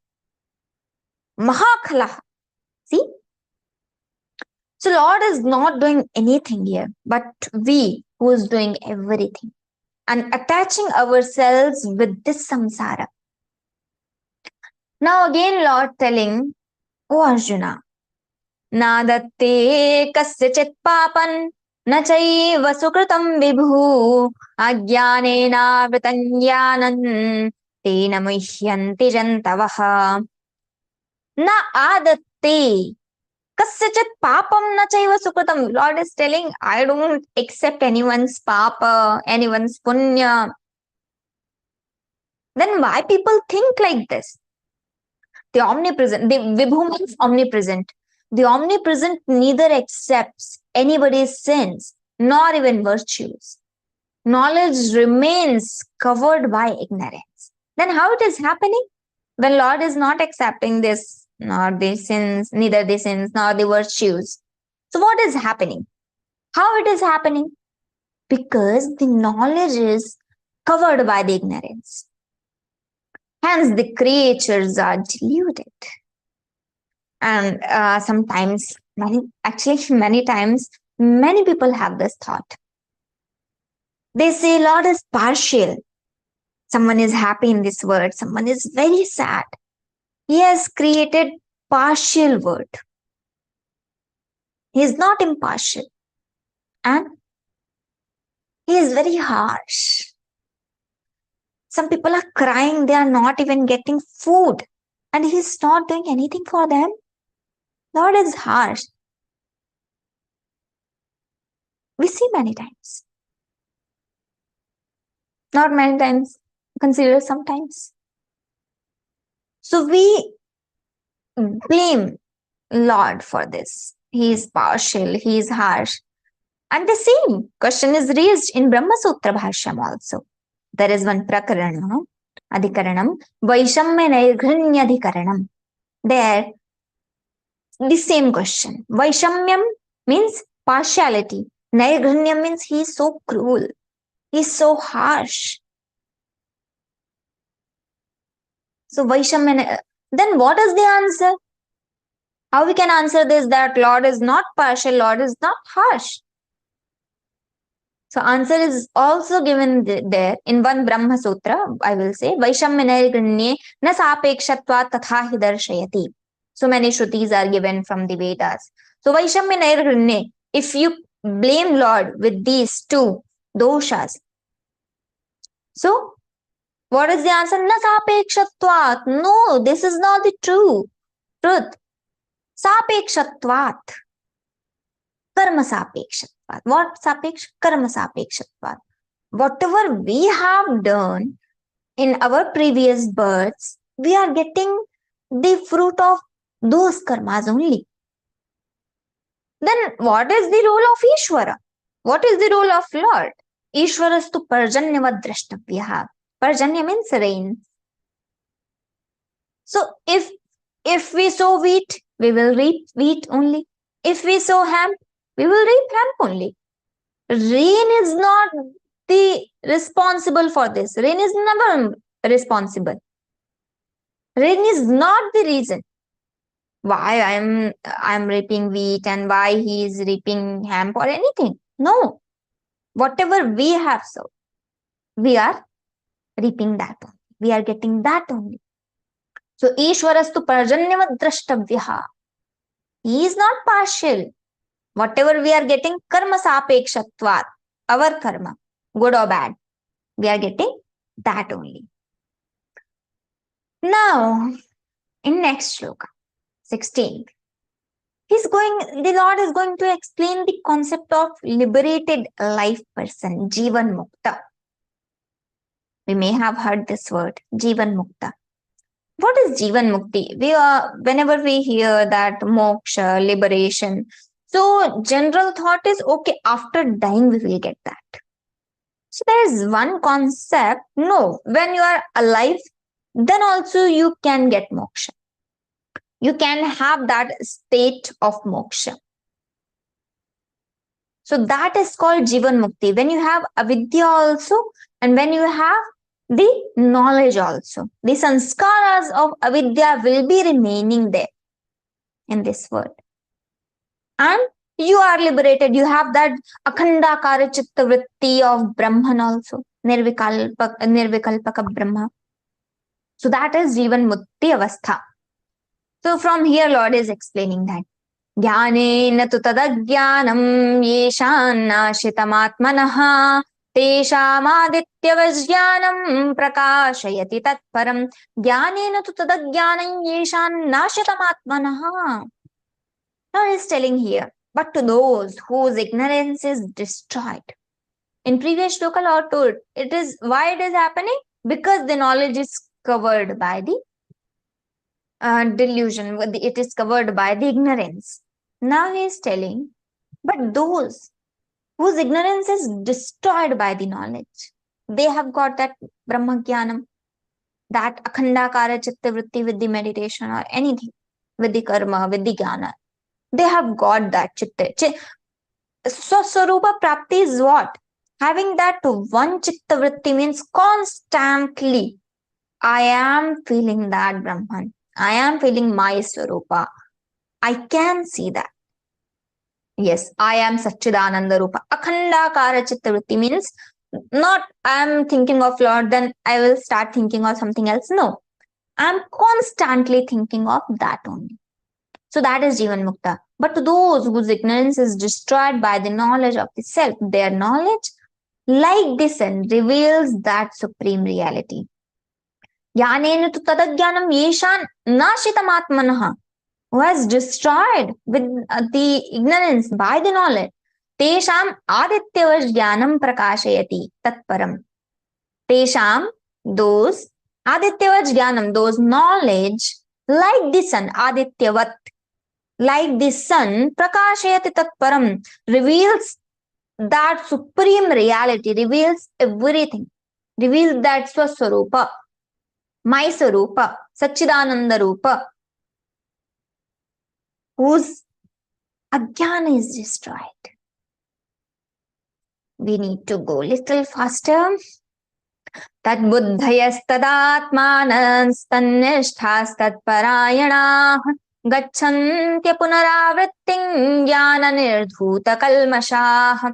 Mahakalaha. See? So Lord is not doing anything here, but we who is doing everything and attaching ourselves with this samsara. Now again Lord telling, O Arjuna, Nadatte kasyachit papan na chaiva sukritam vibhu ajnanena vritanyanan tena muhyanti jantavaha. Na adatte kasyachit papam na chaiva sukritam. Lord is telling, I don't accept anyone's papa, anyone's punya. Then why people think like this? The omnipresent, the Vibhu means omnipresent. The omnipresent neither accepts anybody's sins nor even virtues. Knowledge remains covered by ignorance. Then how it is happening? When Lord is not accepting this, nor the sins, neither the sins nor the virtues. So what is happening? How it is happening? Because the knowledge is covered by the ignorance. Hence, the creatures are deluded. And sometimes, many times, many people have this thought. They say, Lord is partial. Someone is happy in this world. Someone is very sad. He has created partial world. He is not impartial. And he is very harsh. Some people are crying, they are not even getting food, and he is not doing anything for them. Lord is harsh. We see many times. Not many times, consider sometimes. So we blame Lord for this. He is partial, he is harsh. And the same question is raised in Brahma Sutra Bhashyam also. There is one prakarana, adhikaranam, Vaishamya Nairghanya adhikaranam. There, the same question. Vaishamyam means partiality. Nairghanyam means he is so cruel. He is so harsh. So Vaishamya, then what is the answer? How we can answer this, that Lord is not partial, Lord is not harsh? So answer is also given there in one Brahma Sutra, I will say, Vaishamya nirgrinye na sapekshatva tatha hi darshayati. So many Shrutis are given from the Vedas. So Vaishamya nirgrinye, if you blame Lord with these two doshas, so what is the answer? Na sapekshatvat. No, this is not the truth. Sapekshatvat. Karma sapekshatvat. What sapeksh? Karma sapekshatvat. Whatever we have done in our previous births, we are getting the fruit of those karmas only. Then what is the role of Ishvara? What is the role of Lord? Ishvarastu parjanyavad drashtavyaha. Parjanya means rain. So if we sow wheat, we will reap wheat only. If we sow hemp, we will reap hemp only. Rain is not the responsible for this. Rain is never responsible. Rain is not the reason why I'm reaping wheat and why he is reaping hemp or anything. No. Whatever we have sowed, we are reaping that only. We are getting that only. So Ishvarastu parjanyavad drashtavyaha. He is not partial. Whatever we are getting, karma sapekshatvat, our karma, good or bad, we are getting that only. Now, in next shloka, 16th, the Lord is going to explain the concept of liberated life person, Jivanmukta. We may have heard this word, Jivanmukta. What is Jivanmukti? Whenever we hear that moksha, liberation, so general thought is, okay, after dying we will get that. So there is one concept, no, when you are alive, then also you can get moksha. You can have that state of moksha. So that is called Jivanmukti. When you have avidya also, and when you have the knowledge also. The sanskaras of avidya will be remaining there in this world. And you are liberated. You have that akhandakara chitta vritti of Brahman also. Nirvikalpaka Brahma. So that is Jivanmukti avastha. So from here Lord is explaining that. Jnanena tu tadajnanam yeshan nashitamatmanaha teshamadittyavajnanam prakashayati tatparam jnanena tu tadajnanam yeshan nashitamatmanaha. Lord is telling here, but to those whose ignorance is destroyed. In previous shloka Lord told, why it is happening? Because the knowledge is covered by the delusion, it is covered by the ignorance. Now he is telling, but those whose ignorance is destroyed by the knowledge, they have got that Brahma Jnanam, that akhandakara chitta vritti with the meditation or anything, with the karma, with the jnana. They have got that chitta. So Swarupa Prapti is what? Having that one chitta vritti means constantly, I am feeling that Brahman. I am feeling my Swarupa. I can see that. Yes, I am Satchidananda Rupa. Akhandakara chitta vritti means not I am thinking of Lord, then I will start thinking of something else. No, I am constantly thinking of that only. So that is Jivanmukta. But to those whose ignorance is destroyed by the knowledge of the self, their knowledge, like the sun, reveals that supreme reality. Jnanena tu tadajnanam yeshan nashitamatmanaha, who has destroyed with the ignorance by the knowledge, tesham adityavash jnanam prakashayati tatparam. Tesham, those, adityavash jnanam, those knowledge, like the sun, adityavat, like the sun, prakashayati tatparam, reveals that supreme reality, reveals everything, reveals that Swaswarupa, my Swarupa, Satchidananda Rupa, whose ajnana is destroyed. We need to go little faster. Tad buddhayastadaatmanastannishthastadparayanaah gacchantya punaravrittim jnana nirdhuta kalmashaah.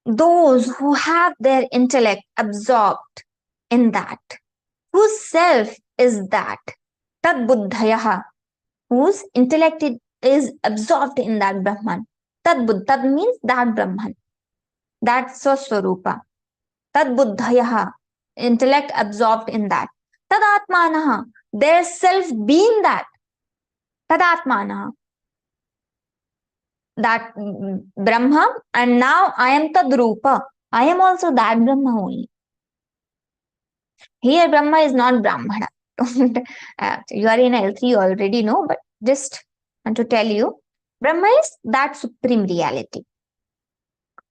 Those who have their intellect absorbed in that, whose self is that, tad buddhayaha, whose intellect is absorbed in that Brahman. Tad means that Brahman, that Swaswarupa. Tad buddhayaha, intellect absorbed in that. Tad atmanaha, their self being that. Tad atmanaha, that Brahma, and now I am Tadrupa. I am also that Brahma only. Here Brahma is not Brahmana. You are in L3, you already know, but just want to tell you, Brahma is that supreme reality,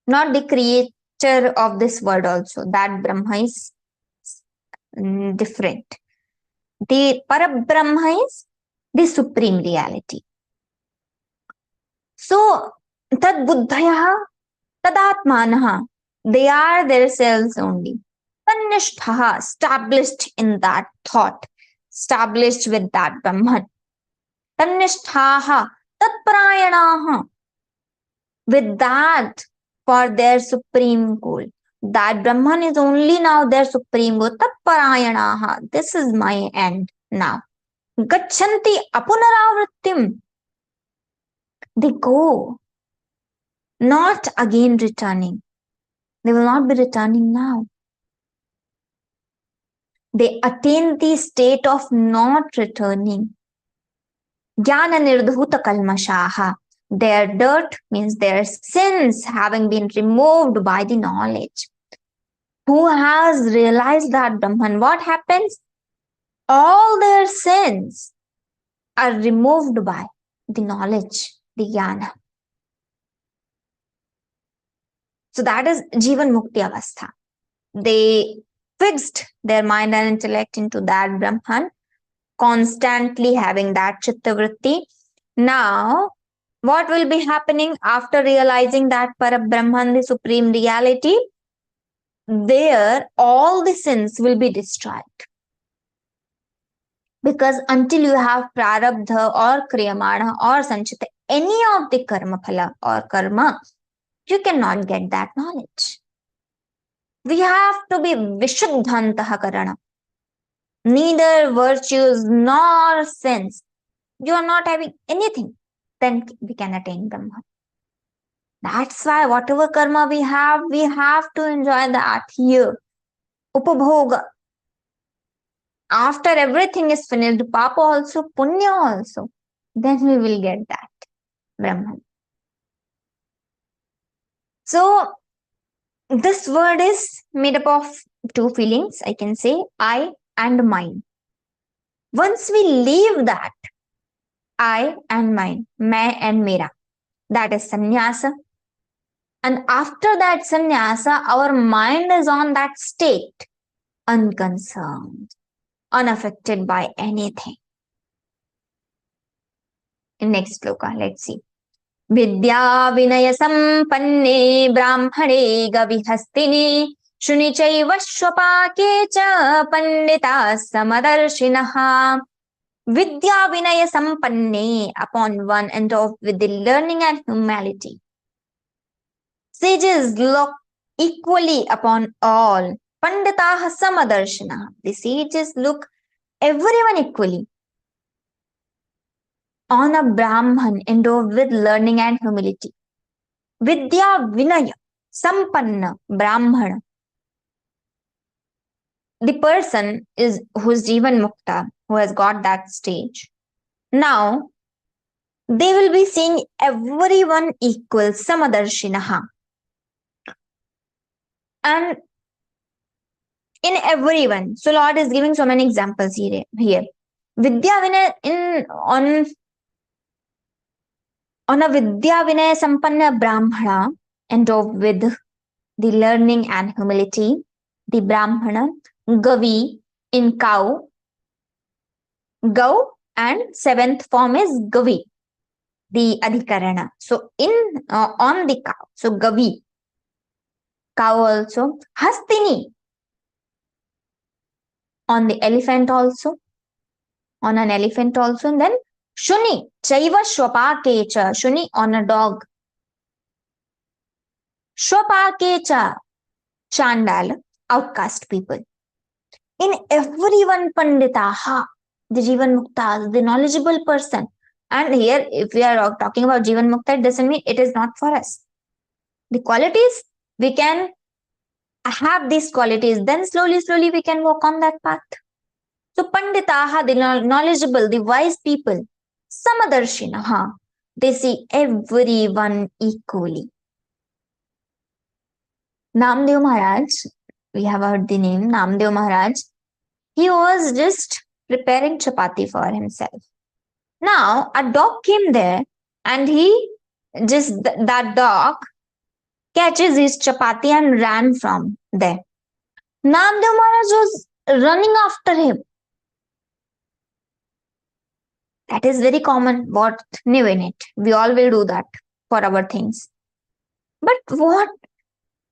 not the creator of this world also. That Brahma is different. The Parabrahma is the supreme reality. So, tad buddhayaha, tadatmanaha, they are themselves only. Tannishthaha, established in that thought, established with that Brahman. Tannishthaha, tatparayanaha, with that for their supreme goal. That Brahman is only now their supreme goal. Tatparayanaha, this is my end now. Gachanti apunaravrittim, they go, not again returning. They will not be returning now. They attain the state of not returning. Jnana nirdhuta kalmashaha. Their dirt means their sins having been removed by the knowledge. Who has realized that Brahman? What happens? All their sins are removed by the knowledge, the jnana. So that is Jivanmukta avastha. They fixed their mind and intellect into that Brahman, constantly having that chittavritti. Now, what will be happening after realizing that Parabrahman, the supreme reality? There, all the sins will be destroyed. Because until you have prarabdha or kriyamana or sanchita, any of the karma phala or karma, you cannot get that knowledge. We have to be vishuddhantaha karana. Neither virtues nor sins. You are not having anything. Then we can attain Brahman. That's why whatever karma we have to enjoy that here. Upabhoga. After everything is finished, Papa also, Punya also, then we will get that Brahman. So, this word is made up of two feelings, I can say, I and mine. Once we leave that, I and mine, main and mera, that is sannyasa. And after that sannyasa, our mind is on that state, unconcerned, unaffected by anything. In next sloka, let's see. Vidya vinaya sampanne brahmane gavihastine shunichaiva shvapake cha pandita samadarshinaha. Vidya vinaya sampanne, upon one endowed with the learning and humility. Sages look equally upon all. Panditaha samadarshinaha. The sages look everyone equally. On a Brahman endowed with learning and humility. Vidya vinaya sampanna Brahmana. The person is who's Jivanmukta, who has got that stage. Now, they will be seeing everyone equal, samadarshinaha. And in everyone, so Lord is giving so many examples here. Vidya vinaya on a Vidya vinaya sampanna Brahmana, endowed with the learning and humility, the Brahmana, Gavi in cow, Gau, and seventh form is Gavi, the Adhikarana. So on the cow, so Gavi, cow also, Hastini, on the elephant also, on an elephant also. And then Shuni, Chaiva Shwapakecha, Shuni on a dog. Shwapakecha, Chandala, outcast people. In everyone Panditaha, the Jivanmuktas, the knowledgeable person. And here, if we are talking about Jivanmukta, it doesn't mean it is not for us. The qualities, we can have these qualities, then slowly we can walk on that path. So Panditaha, the knowledgeable, the wise people, Samadarshinaha, they see everyone equally. Namdev Maharaj, we have heard the name Namdev Maharaj, he was just preparing chapati for himself. Now a dog came there and that dog catches his chapati and ran from there. Namdev Maharaj was running after him. That is very common. What new in it? We all will do that for our things. But what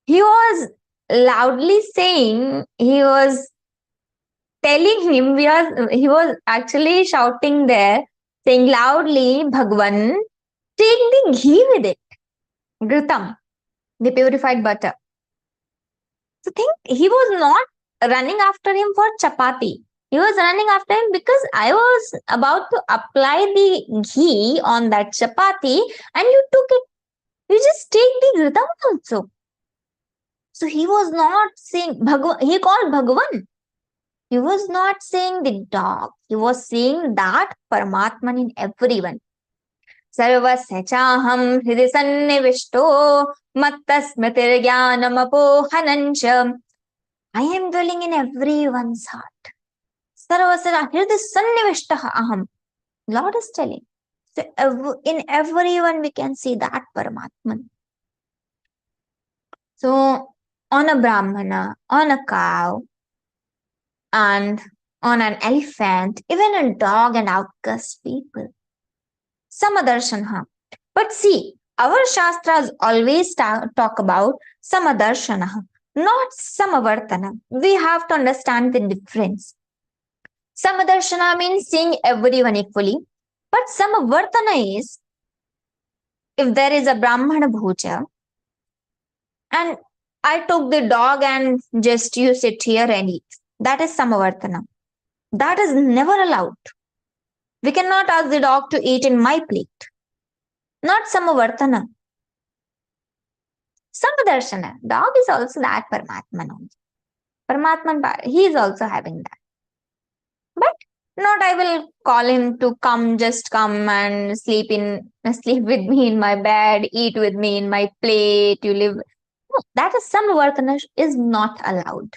he was loudly saying, he was telling him, he was actually shouting there, saying loudly, Bhagwan, take the ghee with it. Ghritam, the purified butter. So he was not running after him for chapati. He was running after him because I was about to apply the ghee on that chapati and you took it. You just take the ghritam also. So he was not saying, he called Bhagavan. He was not saying the dog. He was saying that Paramatman in everyone. Sarvasya chaham hridhi sannivishto mattasmritir jnanam apohanancha. I am dwelling in everyone's heart. Sarvasya hridhi sannivishtaha aham. Lord is telling. So in everyone we can see that Paramatman. So on a brahmana, on a cow, and on an elephant, even a dog and outcast people. Samadarshana. But see, our Shastras always talk about Samadarshana, not Samavartana. We have to understand the difference. Samadarshana means seeing everyone equally, but Samavartana is if there is a Brahmana Bhoja and I took the dog and just you sit here and eat. That is Samavartana. That is never allowed. We cannot ask the dog to eat in my plate. Not Samavartana. Samadarshana. Dog is also that Paramatman only. Paramatman, he is also having that. But not I will call him to just come and sleep with me in my bed, eat with me in my plate, you live. No, that is Samavartana is not allowed.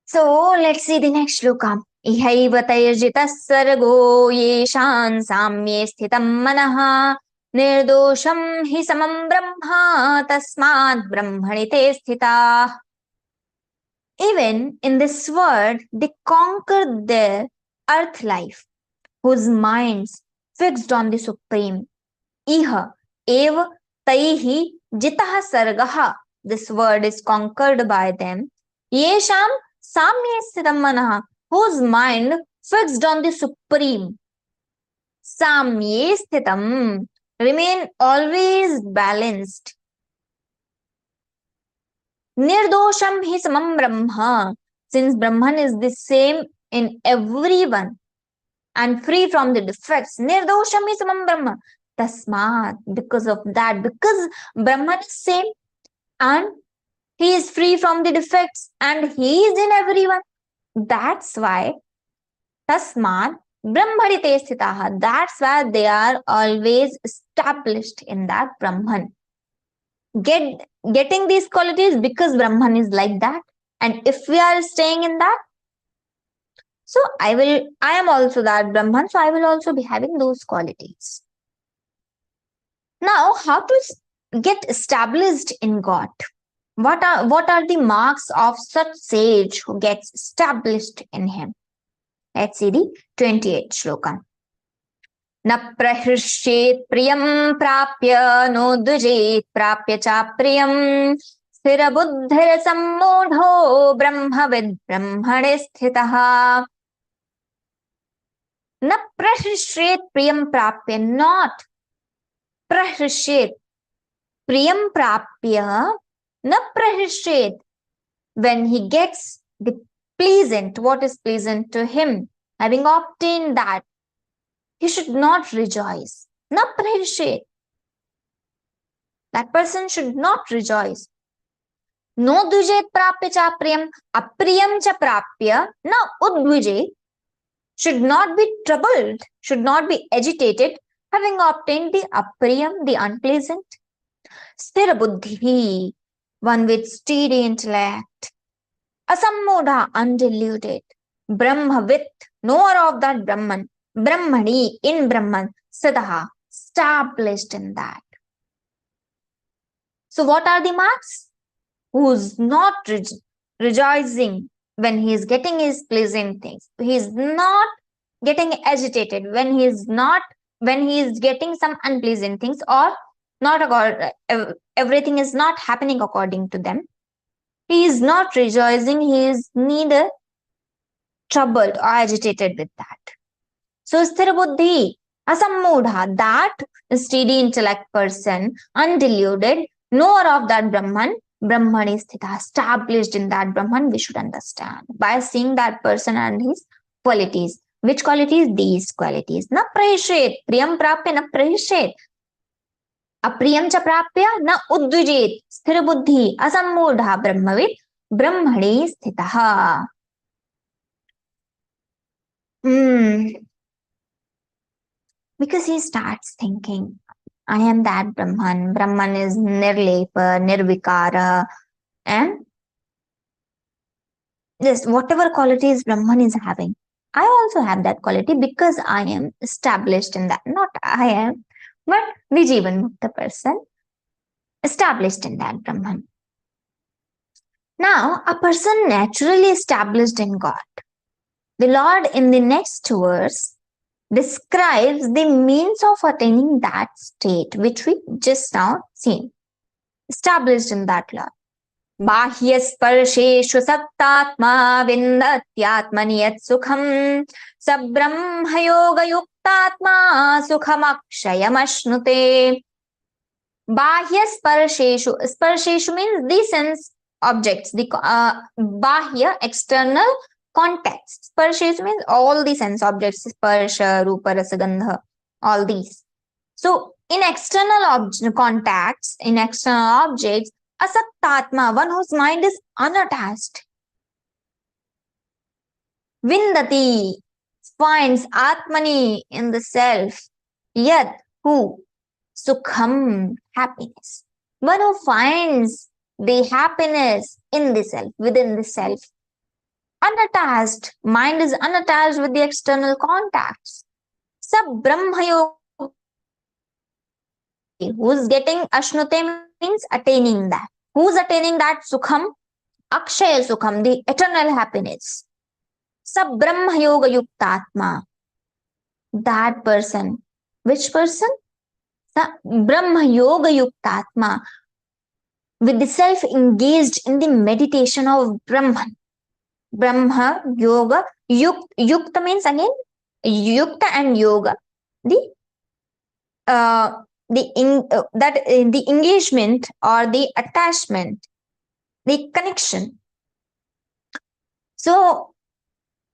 So let's see the next shloka. Ihaiva tayajita sargo yeshan samye sthitam manaha nirdosham hi samam brahma tasmad brahmani te sthita. Even in this world, they conquered their earth life, whose minds fixed on the Supreme. Iha eva taihi jitaha sargaha. This word is conquered by them. Yesham samye sthitam manaha, whose mind fixed on the Supreme. Samye sthitam, remain always balanced. Nirdosham hi samam brahma, since Brahman is the same in everyone and free from the defects. Nirdosham hi samam brahma. Tasmat, because of that, because Brahman is same and he is free from the defects and he is in everyone. That's why Tasmat Brahmani te sthitaha. That's why they are always established in that Brahman. Getting these qualities because Brahman is like that. And if we are staying in that, so I am also that Brahman, so I will also be having those qualities. Now, how to get established in God? What are the marks of such sage who gets established in him? Let's see the 28th shloka. Na prahirshet priyam prapya no dujet prapya cha priyam Sthira sammodho brahmavid brahmane sthitaha. Na prahrishet priyam prapya, not prahrishet priyam prapya, na prahrishet, when he gets the pleasant, what is pleasant to him, having obtained that, he should not rejoice. Na prahrishet, that person should not rejoice. No dvijet prapya cha priyam, apriyam cha prapya, na udvijet, should not be troubled, should not be agitated, having obtained the apriyam, the unpleasant. Sthira buddhi, one with steady intellect. Asammodha, undiluted. Brahmavit, knower of that Brahman. Brahmani, in Brahman. Sadaha, established in that. So what are the marks? Who's not rejoicing when he is getting his pleasant things. He is not getting agitated when he is getting some unpleasant things, or not everything is not happening according to them. He is not rejoicing. He is neither troubled or agitated with that. So sthira buddhi, asammodha, that steady intellect person, undiluted, knower of that Brahman, Brahmani sthita, established in that Brahman, we should understand by seeing that person and his qualities. Which qualities? These qualities. Na prahishet, priyam prapya na prahishet. Apriyam cha prapya na udvijet. Sthira buddhi, asammodha, brahmavit, brahmani sthitaha. Because he starts thinking, I am that Brahman. Brahman is nirlepa, nirvikara, and this whatever qualities Brahman is having, I also have that quality because I am established in that. Not I am, but the Jivanmukta person established in that Brahman. Now, a person naturally established in God. The Lord in the next verse describes the means of attaining that state, which we just now seen. Established in that Lord. Bahya sparsheshu sattatma vindatyatmani yat sukham sabrahma yoga yuktatma sukham akshayam ashnute. Bahya sparsheshu. Sparsheshu means the sense objects. The bahya, external contacts. Sparsheshu means all the sense objects. Sparsha, rupa, rasa, gandha, all these. So in external contacts, in external objects, asattatma, one whose mind is unattached. Vindati, finds atmani, in the self. Yat, who? Sukham, happiness. One who finds the happiness in the self, within the self. Unattached, mind is unattached with the external contacts. Sab brahma yoga, who's getting ashnute means attaining that. Who's attaining that? Sukham, akshaya sukham, the eternal happiness. Sab brahma yoga yuktatma, that person. Which person? Brahma yoga yuktatma, with the self engaged in the meditation of Brahman. Brahma yoga, yukta means again yukta and yoga. The engagement or the attachment, the connection. So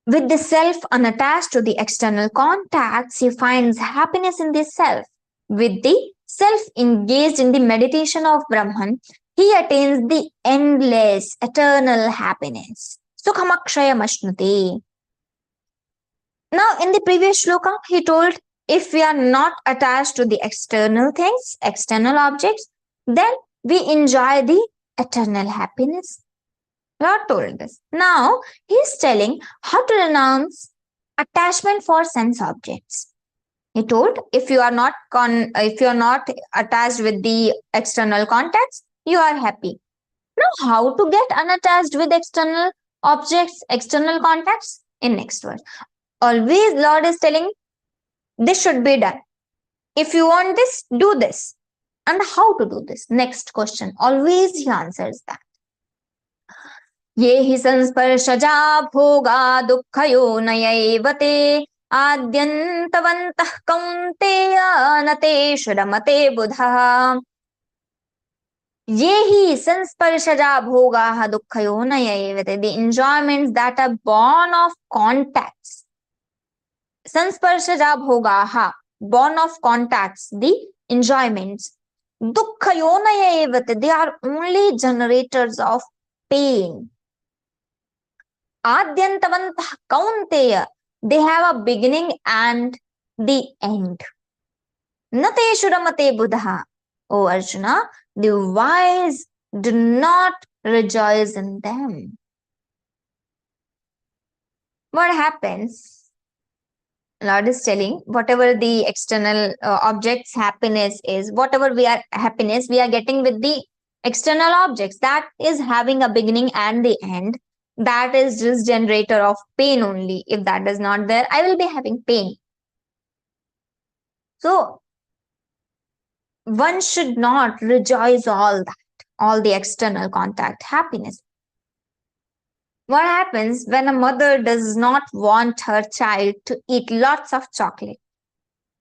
with the self unattached to the external contacts, he finds happiness in the self. With the self engaged in the meditation of Brahman, he attains the endless, eternal happiness. Sukhamakshayam ashnute. Now, in the previous shloka, he told, if we are not attached to the external things, external objects, then we enjoy the eternal happiness. Lord told this. Now, he is telling how to renounce attachment for sense objects. He told, if you are not attached with the external contacts, you are happy. Now, how to get unattached with external objects, external contacts? In next verse. Always Lord is telling, this should be done. If you want this, do this. And how to do this? Next question. Always he answers that. Ye hi sansparshaja bhoga dukkhayo nayevate adyantavantah kaunteya nate shramate buddha. Yehi sansparshaja bhogaha dukkhayo nayevate. The enjoyments that are born of contacts. Sansparshaja bhogaha, born of contacts, the enjoyments. Dukkhayo nayevate. They are only generators of pain. Adyantavantah kaunteya. They have a beginning and the end. Nate shuramate buddha. O Arjuna, the wise do not rejoice in them. What happens? Lord is telling, whatever the external objects happiness is, whatever we are happiness, we are getting with the external objects. That is having a beginning and the end. That is just generator of pain only. If that is not there, I will be having pain. So, one should not rejoice all that, all the external contact, happiness. What happens when a mother does not want her child to eat lots of chocolate?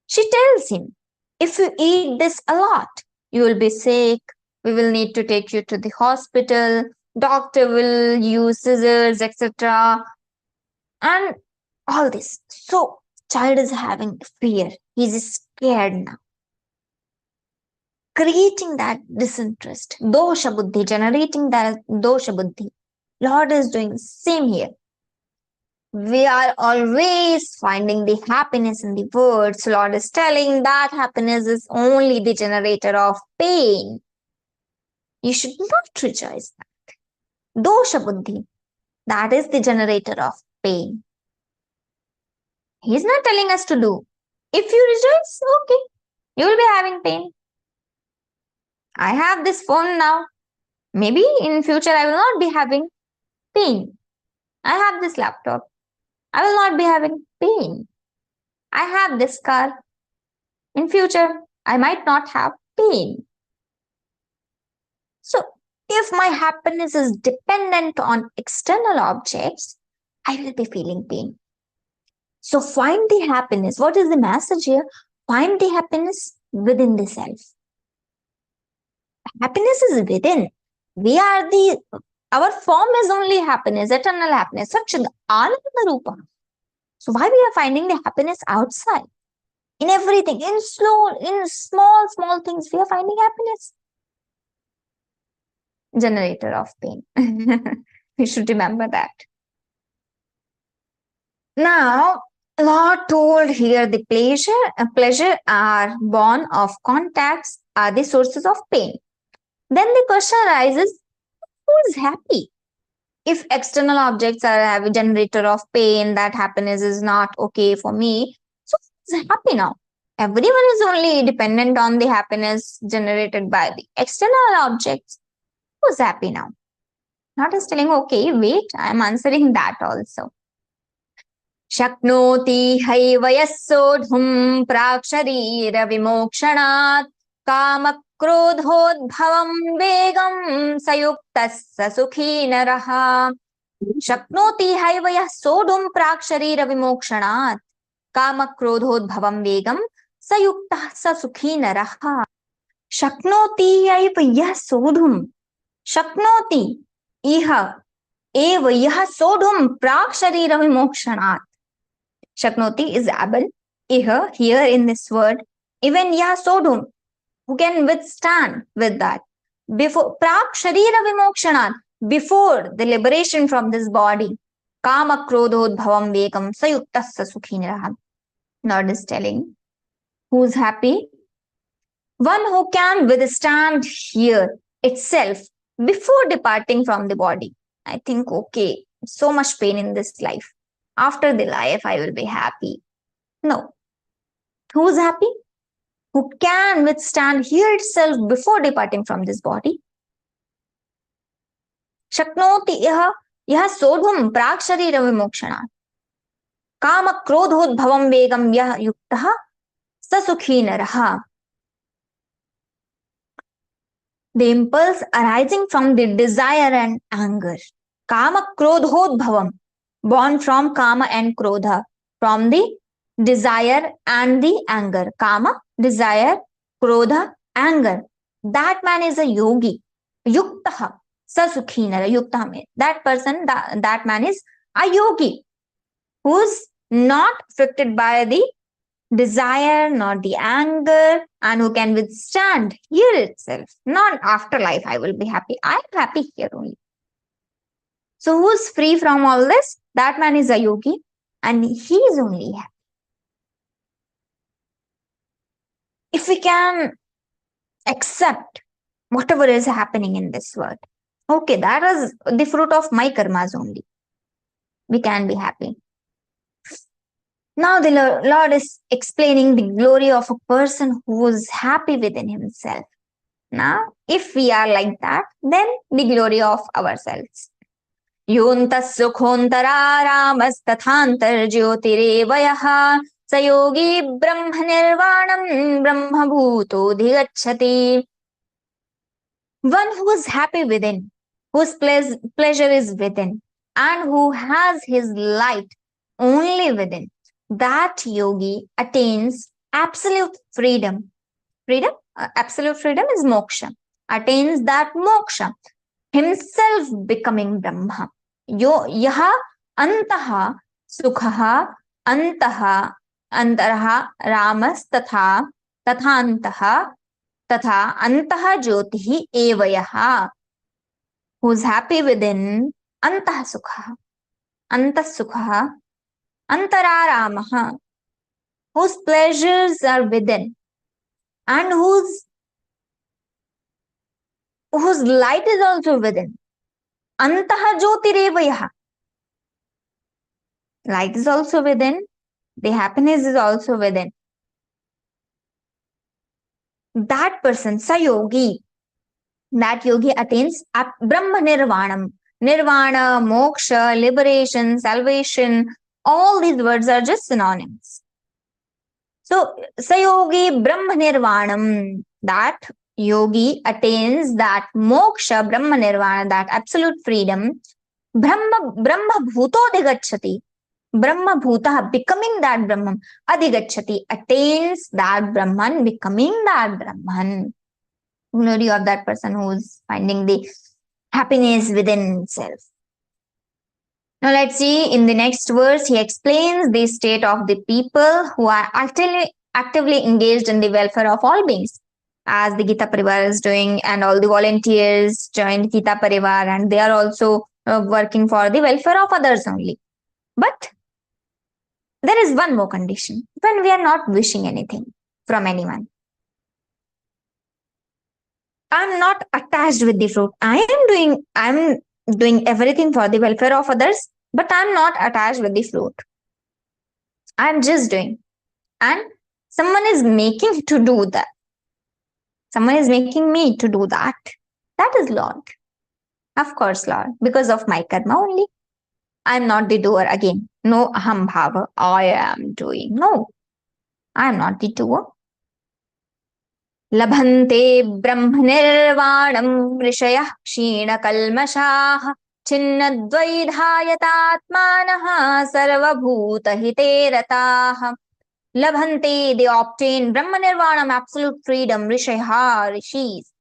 She tells him, if you eat this a lot, you will be sick. We will need to take you to the hospital. Doctor will use scissors, etc. And all this. So, child is having fear. He is scared now. Creating that disinterest, dosha buddhi, generating that dosha buddhi. Lord is doing same here. We are always finding the happiness in the words. Lord is telling that happiness is only the generator of pain. You should not rejoice that. Dosha buddhi, that is the generator of pain. He is not telling us to do. If you rejoice, okay, you will be having pain. I have this phone now. Maybe in future I will not be having pain. I have this laptop. I will not be having pain. I have this car. In future, I might not have pain. So, if my happiness is dependent on external objects, I will be feeling pain. So, find the happiness. What is the message here? Find the happiness within the self. Happiness is within. We are our form is only happiness, eternal happiness. Satchid Ananda Rupa. So why we are finding the happiness outside? In everything, in small things, we are finding happiness. Generator of pain. We should remember that. Now, Lord told here the pleasure are born of contacts are the sources of pain. Then the question arises, who is happy? If external objects are a generator of pain, that happiness is not okay for me. So who is happy now? Everyone is only dependent on the happiness generated by the external objects. Who is happy now? Not is telling, okay, wait, I am answering that also. Shaknoti haivayasodhum praksharira vimokshanat kama krodhodbhavam vegam sayuktasya sukhi naraha. Shaknoti haivayah sodhum praksharira vimokshanat kama krodhodbhavam vegam sayuktasya sukhi naraha. Shaknoti haivayah sodhum. Shaknoti iha evayah sodhum praksharira vimokshanat. Shaknoti is able. Iha, here in this word, even yah sodhum, who can withstand with that. Before Prak Sharira Vimokshanat, before the liberation from this body, Kama Krodhod Bhavam Vekam Sayuktasya Sukhiniraha. Lord is telling, who's happy? One who can withstand here itself before departing from the body. I think, okay, so much pain in this life. After the life, I will be happy. No. Who's happy? Who can withstand here itself before departing from this body? Shaknoti iha sodhum praksharira vimokshana. Kama krodhod bhavam vegam yah yuktaha sasukhi naraha. the impulse arising from the desire and anger. Kama krodhodbhavam, born from kama and krodha, from the desire and the anger. Kama, desire, krodha, anger. That man is a yogi. Yuktaha, sasukhinara, yuktaha. That person, that man is a yogi who's not affected by the desire, not the anger, and who can withstand here itself. Not afterlife, I will be happy. I am happy here only. So who's free from all this? That man is a yogi and he is only happy. If we can accept whatever is happening in this world, okay, that is the fruit of my karmas only, we can be happy. Now the Lord is explaining the glory of a person who is happy within himself. Now, if we are like that, then the glory of ourselves. Yontas sukhontara ramas tathantar jyotirevayah sayogi brahma nirvanam brahma bhuto dhigachati. One who is happy within, whose pleasure is within, and who has his light only within, that yogi attains absolute freedom. Absolute freedom is moksha. Attains that moksha, himself becoming Brahma. Yaha antaha sukhaha antaha antaraha ramas tatha tathantaha tatha antaha jyotihi evayaha. Who's happy within, antaha sukhaha, antas sukhaha, antararamaha, whose pleasures are within and whose light is also within. Antaha jyotirevayaha. Light is also within, the happiness is also within. That person, sayogi, that yogi attains Brahma Nirvanam. Nirvana, moksha, liberation, salvation, all these words are just synonyms. So, sayogi Brahma Nirvanam, that yogi attains that moksha, Brahma Nirvana, that absolute freedom. Brahma bhuto adhigachati. Brahma bhuta, becoming that Brahman. Adhigachati, attains that Brahman, becoming that Brahman. Glory of that person who is finding the happiness within himself. Now let's see, in the next verse, he explains the state of the people who are actively engaged in the welfare of all beings, as the Geeta Pariwar is doing, and all the volunteers joined Geeta Pariwar, and they are also working for the welfare of others only. But there is one more condition, when we are not wishing anything from anyone. I'm not attached with the fruit. I'm doing everything for the welfare of others, but I'm not attached with the fruit. I'm just doing. And someone is making to do that. Someone is making me to do that. That is Lord. Of course, Lord. Because of my karma only. I'm not the doer again. No aham bhava. I am doing. No. I am not the doer. Labhante brahmanirvanam rishayah kshina kalmashaha chinnadvaidhayatatmanaha sarvabhuta hiterataha. Labhante, they obtain brahmanirvanam, absolute freedom, rishayah, rishis,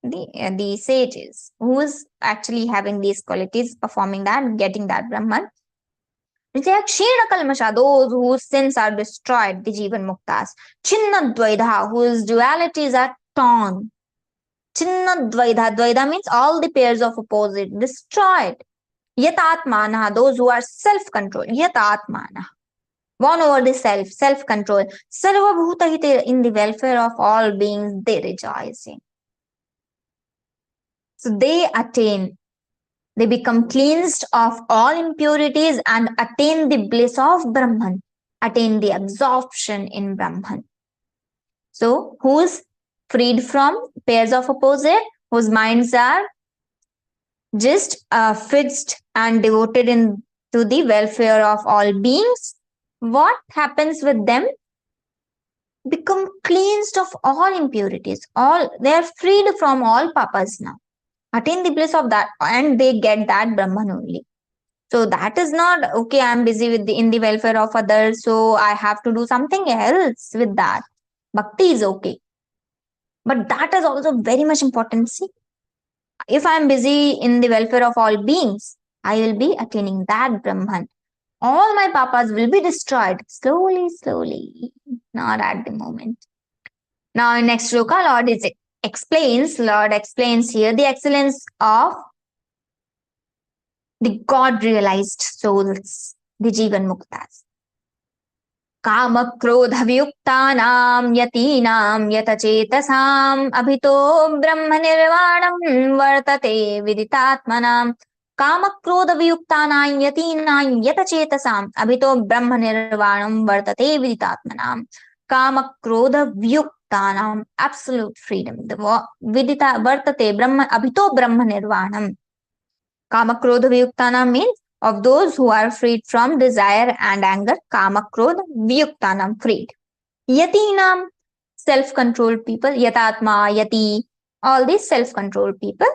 the sages, who is actually having these qualities, performing that, getting that Brahman. Rishayah kshina kalmasha, those whose sins are destroyed, the Jivanmuktas. Chinnadvaidha, whose dualities are torn. Chinnadvaidha, dvaida means all the pairs of opposite, destroyed. Yatatmanaha, those who are self-controlled. Yatatmanaha, won over the self-control. Sarvabhuta hite, in the welfare of all beings, they rejoicing. So they attain, they become cleansed of all impurities and attain the bliss of Brahman, attain the absorption in Brahman. So who's freed from pairs of opposite, whose minds are just fixed and devoted to the welfare of all beings, what happens with them? become cleansed of all impurities. They are freed from all papas now. Attain the bliss of that, and they get that Brahman only. So that is not okay. I'm busy with in the welfare of others, so I have to do something else with that. Bhakti is okay, but that is also very much important. See, if I'm busy in the welfare of all beings, I will be attaining that Brahman. All my papas will be destroyed slowly, slowly, not at the moment. Now, in next shloka, Lord explains here the excellence of the God realized souls, the Jivanmuktas. Kama krodha vyuktanam yatinam yatachetasam abhito brahma nirvanam vartate viditatmanam. Kama krodha vyuktanam yatinam yatachetasam abhito brahma nirvanam vartate viditatmanam. Kama krodha vyuktanam, absolute freedom. The vidita vartate brahma abhito brahma nirvanam. Kama krodha vyuktanam means of those who are freed from desire and anger. Kama krodha vyuktanam, freed. Yatinam, self-controlled people. Yatatma, yati, all these self-controlled people.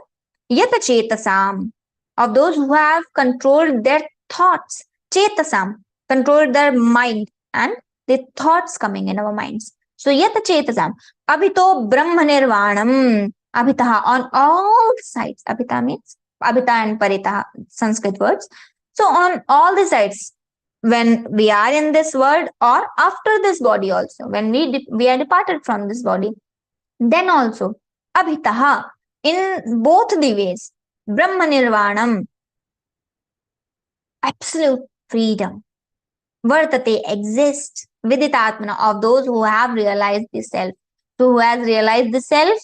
Yata chetasam, of those who have controlled their thoughts. Chetasam, controlled their mind and the thoughts coming in our minds. So yata chetasam, abhito brahma nirvanam, abhitaha, on all sides. Abhita means Abhita and Parita, Sanskrit words. So on all the sides, when we are in this world or after this body also, when we are departed from this body, then also Abhitaha, in both the ways, Brahma Nirvanam, absolute freedom, Vartate, exists, Viditatmana, of those who have realized the self. So who has realized the self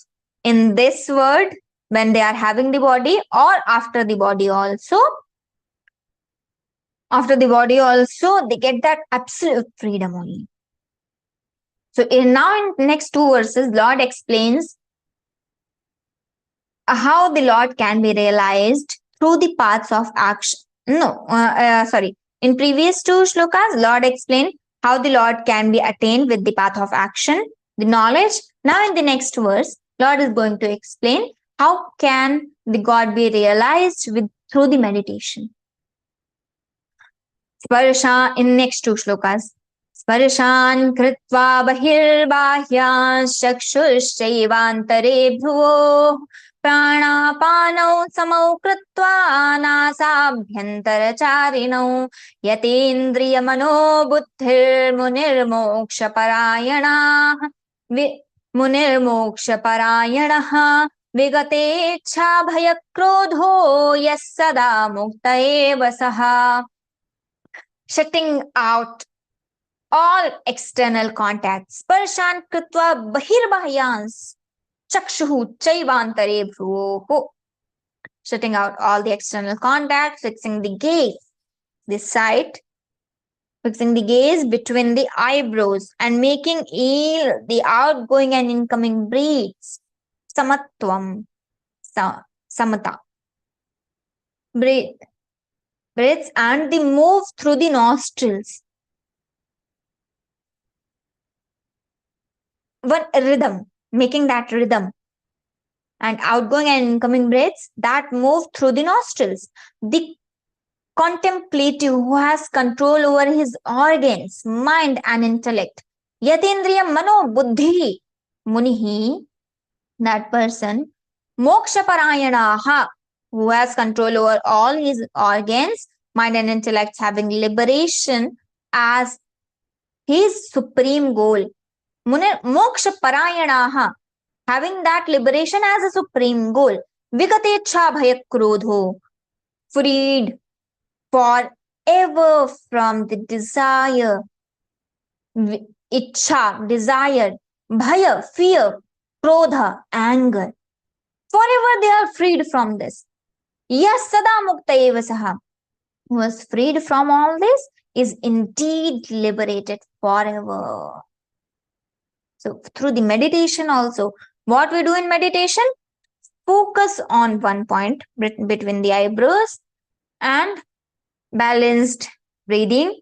in this world, when they are having the body, or after the body also. After the body also, they get that absolute freedom only. So now in next two verses, Lord explains how the Lord can be realized through the paths of action. In previous two shlokas, Lord explained how the Lord can be attained with the path of action, the knowledge. Now in the next verse, Lord is going to explain how can the God be realized through the meditation. Sparsha, in next two shlokas. Sparshan kritva bahirbahyan chakshushaivantare bhuvo pranapanau samau kritva nasabhyantaracharino yatindriya mano buddhir munirmokshaparayana Vigatecha bhaya krodho yas sada mukta eva saha. Shutting out all external contacts. Sparshan kritva bahirbhahyans chakshuhu chaivantare bhruvoho. Shutting out all the external contacts, fixing the gaze, the sight, fixing the gaze between the eyebrows and making the outgoing and incoming breaths. Samatvam, samata. Breaths and the move through the nostrils. One rhythm, making that rhythm. And outgoing and incoming breaths that move through the nostrils. The contemplative who has control over his organs, mind and intellect. Yatindriya mano buddhi munihi, that person. Moksha parayanaha, who has control over all his organs, mind and intellect, having liberation as his supreme goal. Moksha parayanaha, having that liberation as a supreme goal. Vigatecha bhaya krodho, freed forever from the desire. Ichha, desire. Bhaya, fear. Krodha, anger. Forever they are freed from this. Yes, sada mukta eva saha, who was freed from all this, is indeed liberated forever. So through the meditation also, what we do in meditation? Focus on one point between the eyebrows and balanced breathing.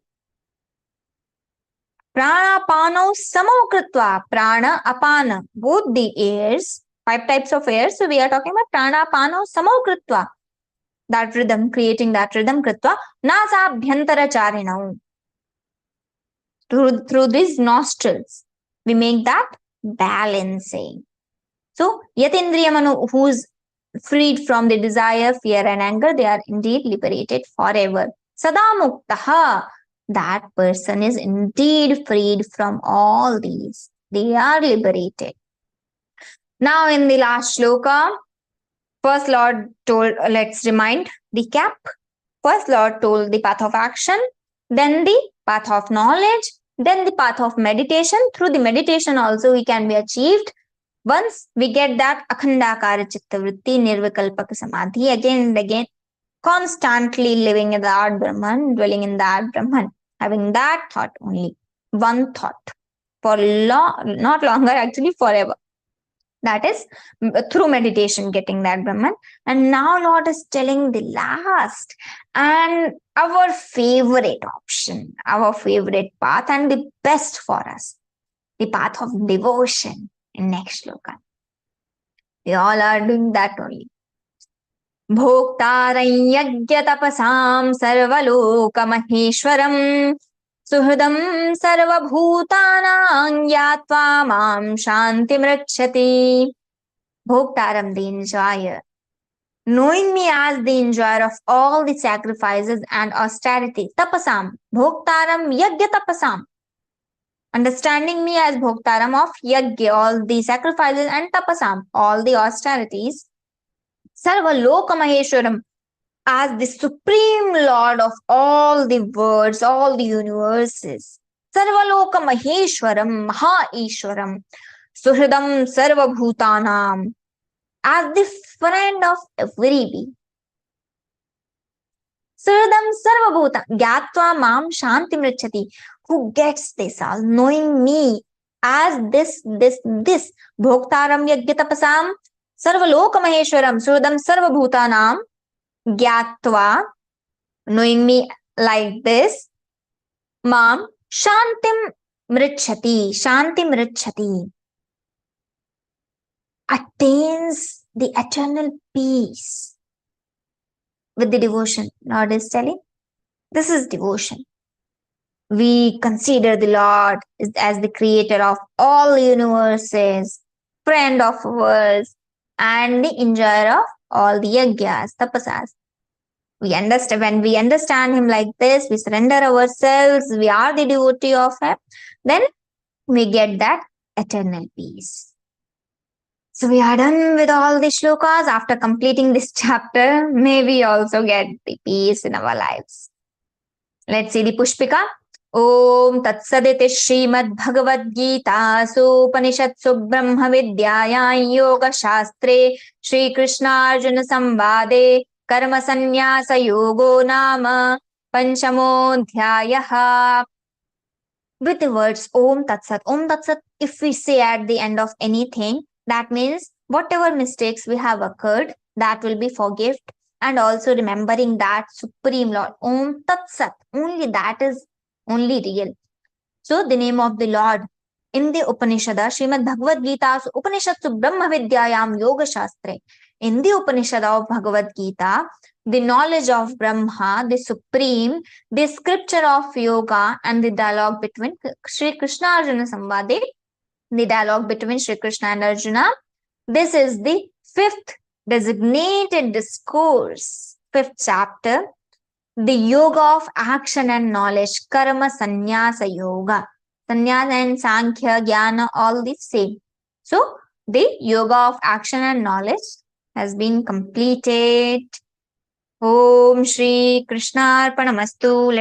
Pranapano samo kritva. Prana, apana, both the airs, 5 types of airs. So we are talking about pranapano samo kritva. That rhythm, creating that rhythm kritva. Nasa bhyantara charinam. Through these nostrils, we make that balancing. So, Yatindriyamanu, who's freed from the desire, fear, and anger, they are indeed liberated forever. Sadamuktaha, that person is indeed freed from all these. They are liberated. Now, in the last shloka, first Lord told, let's recap. First Lord told the path of action, then the path of knowledge, then the path of meditation. Through the meditation also we can be achieved. Once we get that akhandakara chitta vritti, nirvikalpaka samadhi, again and again, constantly living in that Brahman, dwelling in that Brahman, having that thought only, one thought, for not longer, actually forever. That is through meditation getting that Brahman. And now Lord is telling the last and our favorite option, our favorite path and the best for us, the path of devotion in next shloka. We all are doing that only. Bhoktaram yajna tapasam sarvaloka maheshwaram suhridam sarva bhutanam yatva mam shanti mrachati. Bhoktaram, the enjoyer, knowing me as the enjoyer of all the sacrifices and austerity. Tapasam, bhoktaram yajna tapasam, understanding me as bhoktaram of yajna, all the sacrifices, and tapasam, all the austerities. Sarva loka maheshwaram, as the supreme lord of all the worlds, all the universes. Sarvaloka maheshwaram, maha ishwaram, suhridam sarva bhutanam, as the friend of every being. Suhridam sarva bhutanam, gyatva mam shanti mrachati, who gets this all, knowing me as this. Bhoktaram yajna tapasam sarvaloka maheshwaram suhridam sarva bhutanam gyatva, knowing me like this, mam shantim mrachati, attains the eternal peace with the devotion. Lord is telling, this is devotion. We consider the Lord as the creator of all universes, friend of worlds, and the enjoyer of all the yajnas, tapasas. When we understand him like this, we surrender ourselves, we are the devotee of him, then we get that eternal peace. So we are done with all the shlokas. After completing this chapter, may we also get the peace in our lives. Let's see the Pushpika. Om Tatsaditi Śrīmad-Bhagavadgītā Upanishatsu Brahma Vidyāyā Yoga Shastre Shri Krishna Arjuna Samvade Karma Sannyasa Yogo Nama Panchamo Dhyāyah. With the words Om Tatsat. Om Tatsat, if we say at the end of anything, that means whatever mistakes we have occurred, that will be forgiven. And also remembering that Supreme Lord, Om Tatsat, only that is only real. So the name of the Lord in the Upanishad, Śrīmad-Bhagavadgītā Upanishatsu Brahma Vidyāyām Yoga Shastre. In the Upanishad of Bhagavad Gita, the knowledge of Brahma, the Supreme, the scripture of yoga, and the dialogue between Shri Krishna Arjuna Samvade, the dialogue between Shri Krishna and Arjuna. This is the 5th designated discourse, 5th chapter, the yoga of action and knowledge, karma sannyasa yoga. Sannyasa and Sankhya, Jnana, all the same. So, the yoga of action and knowledge has been completed. Om Shri Krishna Arpanamastu.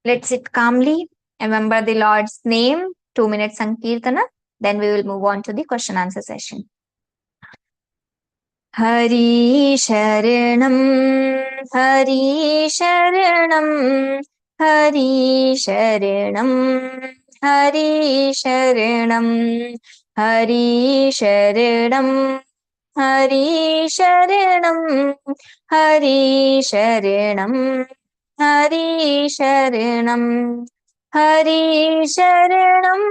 Let's sit calmly. Remember the Lord's name. 2 minutes Sankirtana. Then we will move on to the question answer session. Hari Sharanam, Hari Sharanam, Hari Sharanam, Hari Sharanam, Hari Sharanam, Hari Sharanam, Hari Sharanam, Hari Sharanam, Hari शरणं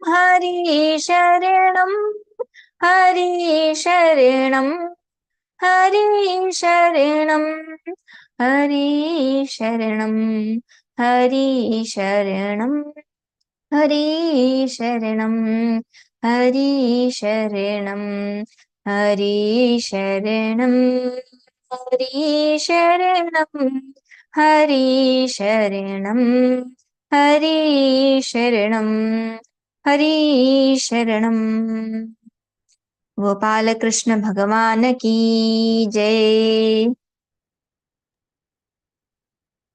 हरि शरणं हरि शरणं हरि शरणं हरि शरणं हरि शरणं हरि शरणं हरि शरणं हरि शरणं हरि शरणं हरि शरणं हरि शरणं हरि शरणं। गोपाल कृष्ण भगवान की जय।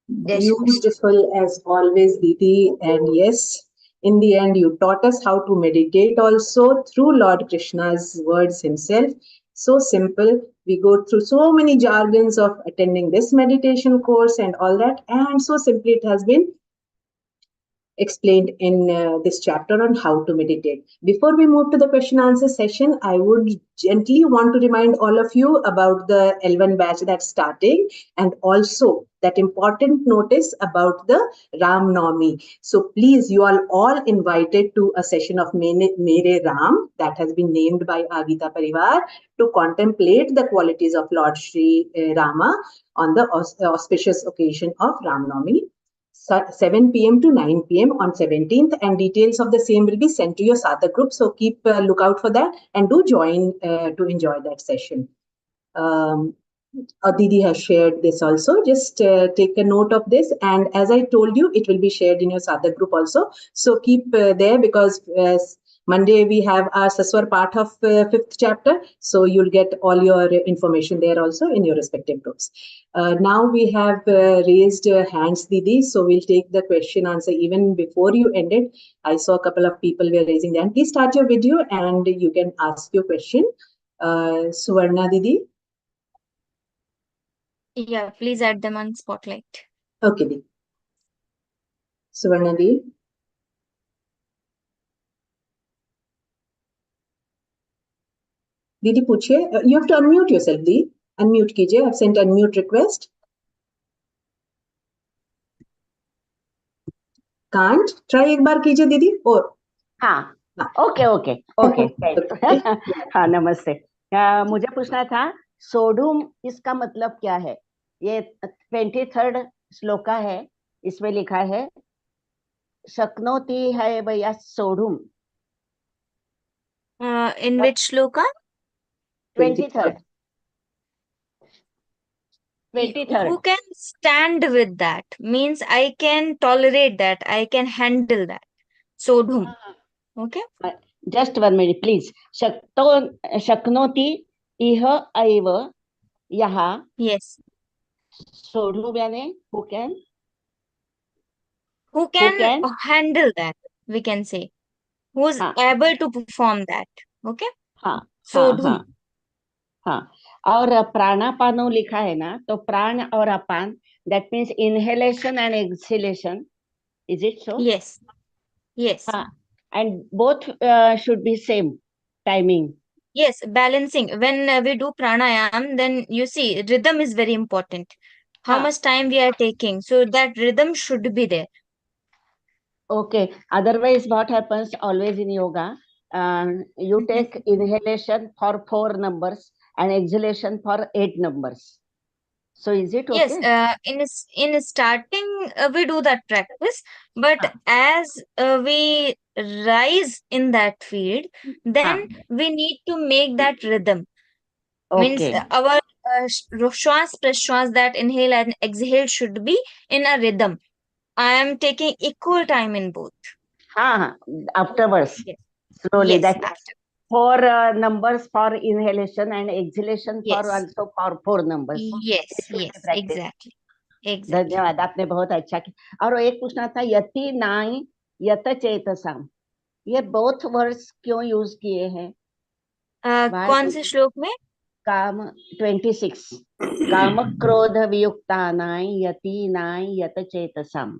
जय Shri Krishna. Beautiful as always, Didi. And yes, in the end, you taught us how to meditate also through Lord Krishna's words himself. So simple. We go through so many jargons of attending this meditation course and all that. And so simply it has been explained in this chapter on how to meditate. Before we move to the question answer session, I would gently want to remind all of you about the L1 batch that's starting, and also that important notice about the Ram Navami. So please, you are all invited to a session of Mere Ram that has been named by Agita Pariwar to contemplate the qualities of Lord Shri Rama on the auspicious occasion of Ram Navami. 7 p.m. to 9 p.m. on 17th, and details of the same will be sent to your sadhak group. So keep lookout for that and do join to enjoy that session. Aditi has shared this also. Just take a note of this, and as I told you, it will be shared in your sadhak group also. So keep there, because Monday we have our Saswar part of 5th chapter. So you'll get all your information there also in your respective groups. Now we have raised hands, Didi. So we'll take the question answer even before you ended. I saw a couple of people were raising their hand. Please start your video and you can ask your question. Suvarna Didi. Yeah, please add them on spotlight. Okay, Didi. Suvarna Didi. दीदी पूछिए. You have to unmute yourself, the. Unmute कीजिए. I've sent unmute request. Can't. Try एक बार कीजिए दीदी. और हाँ, okay okay okay हाँ, नमस्ते. मुझे पूछना था, सोढ़ुम इसका मतलब क्या है? ये 23rd श्लोका है, इसमें लिखा है शक्नोति है भैया सोढ़ुम. In which shloka? 23rd. Who can stand with that? Means I can tolerate that. I can handle that. Sodhum. Okay. Just 1 minute, please. शक्नोति इह एव यहा. Yes. सोढ़ुम यानी who can handle that, we can say. Who is able to perform that. Okay. हाँ Sodhum. हाँ हाँ. और प्राणापानो लिखा है ना, तो प्राण और अपान, that means inhalation and exhalation. Is it so? Yes. Yes. हाँ. And both should be same timing. Yes, balancing. When we do pranayam, then you see rhythm is very important. How much time we are taking, so that rhythm should be there. Okay. Otherwise, what happens always in yoga? You take inhalation for 4 numbers and exhalation for 8 numbers. So is it okay? Yes, in starting we do that practice, but as we rise in that field, then we need to make that rhythm. Means Okay. our shwas prashwas, that inhale and exhale should be in a rhythm. I am taking equal time in both. Afterwards, Yes. slowly. Yes, That after. 4 numbers for inhalation and exhalation Yes. for also for 4 numbers. Yes, This should be yes, practiced. exactly. Exactly. धन्यवाद, आपने बहुत अच्छा किया. और एक पूछना था, यति नाई यत चेतसाम, ये बोथ वर्ड्स क्यों यूज किए हैं? कौन से श्लोक में? काम 26. काम क्रोध वियुक्ता नाई यति नाई यत चेतसाम.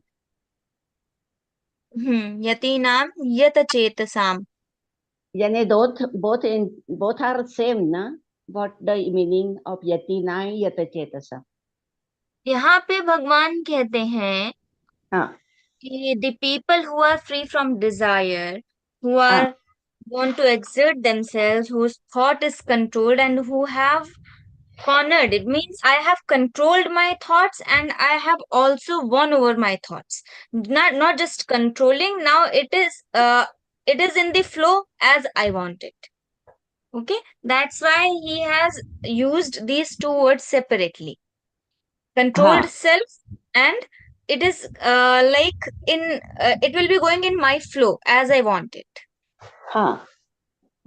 यतीनाम यत चेतसाम. यानी both are same ना? What the meaning of यति नाई यत चेतसाम? यहाँ पे भगवान कहते हैं The people who are free from desire, who हाँ are want to exert themselves, whose thought is controlled, and who have cornered. It means I have controlled my thoughts and I have also won over my thoughts. Not just controlling. Now it is in the flow as I want it. Okay, that's why he has used these two words separately. Controlled हाँ self, and it is like in it will be going in my flow as I want it. हाँ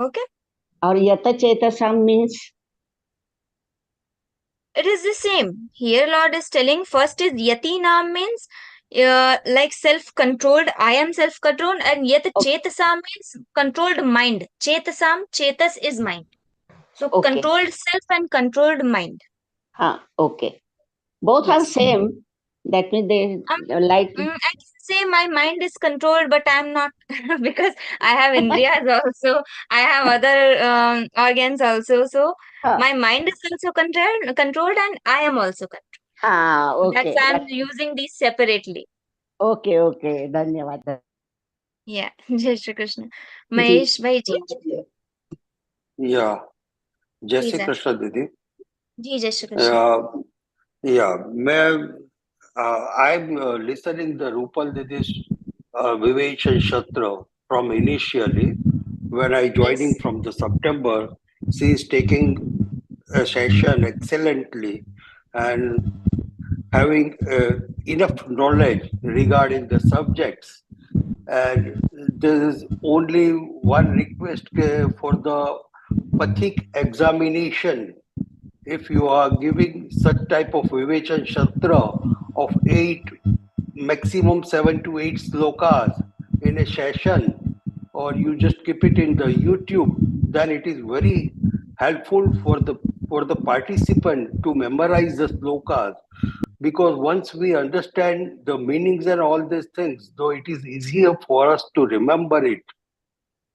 Okay, और यत चेतसाम means it is the same. Here Lord is telling first is yati naam means like self-controlled. I am self-controlled, and yet chetasam means controlled mind. Chetasam, chetas is mind. So okay controlled self and controlled mind. हाँ okay both are Yes. same that means they like I can say my mind is controlled, but I'm not because I have indriyas also. I have other organs also. So हाँ my mind is also controlled, and I am also controlled. हाँ That's okay why I'm using these separately. okay okay धन्यवाद Yeah. Jai Shri Krishna. Mahesh Bhai ji. Yeah. Jai Please Shri ask. Krishna, Didi. Ji Jai Shri Krishna. Yeah, I'm listening the Rupal Didi's Vivek Shatra from initially when I joining Yes. from the September. She is taking a session excellently and having enough knowledge regarding the subjects. And there is only one request for the Pathik examination. If you are giving such type of Vivechan Shastra of 8, maximum 7 to 8 slokas in a session, or you just keep it in the YouTube, then it is very helpful for the participant to memorize the slokas. Because once we understand the meanings and all these things, though it is easier for us to remember it.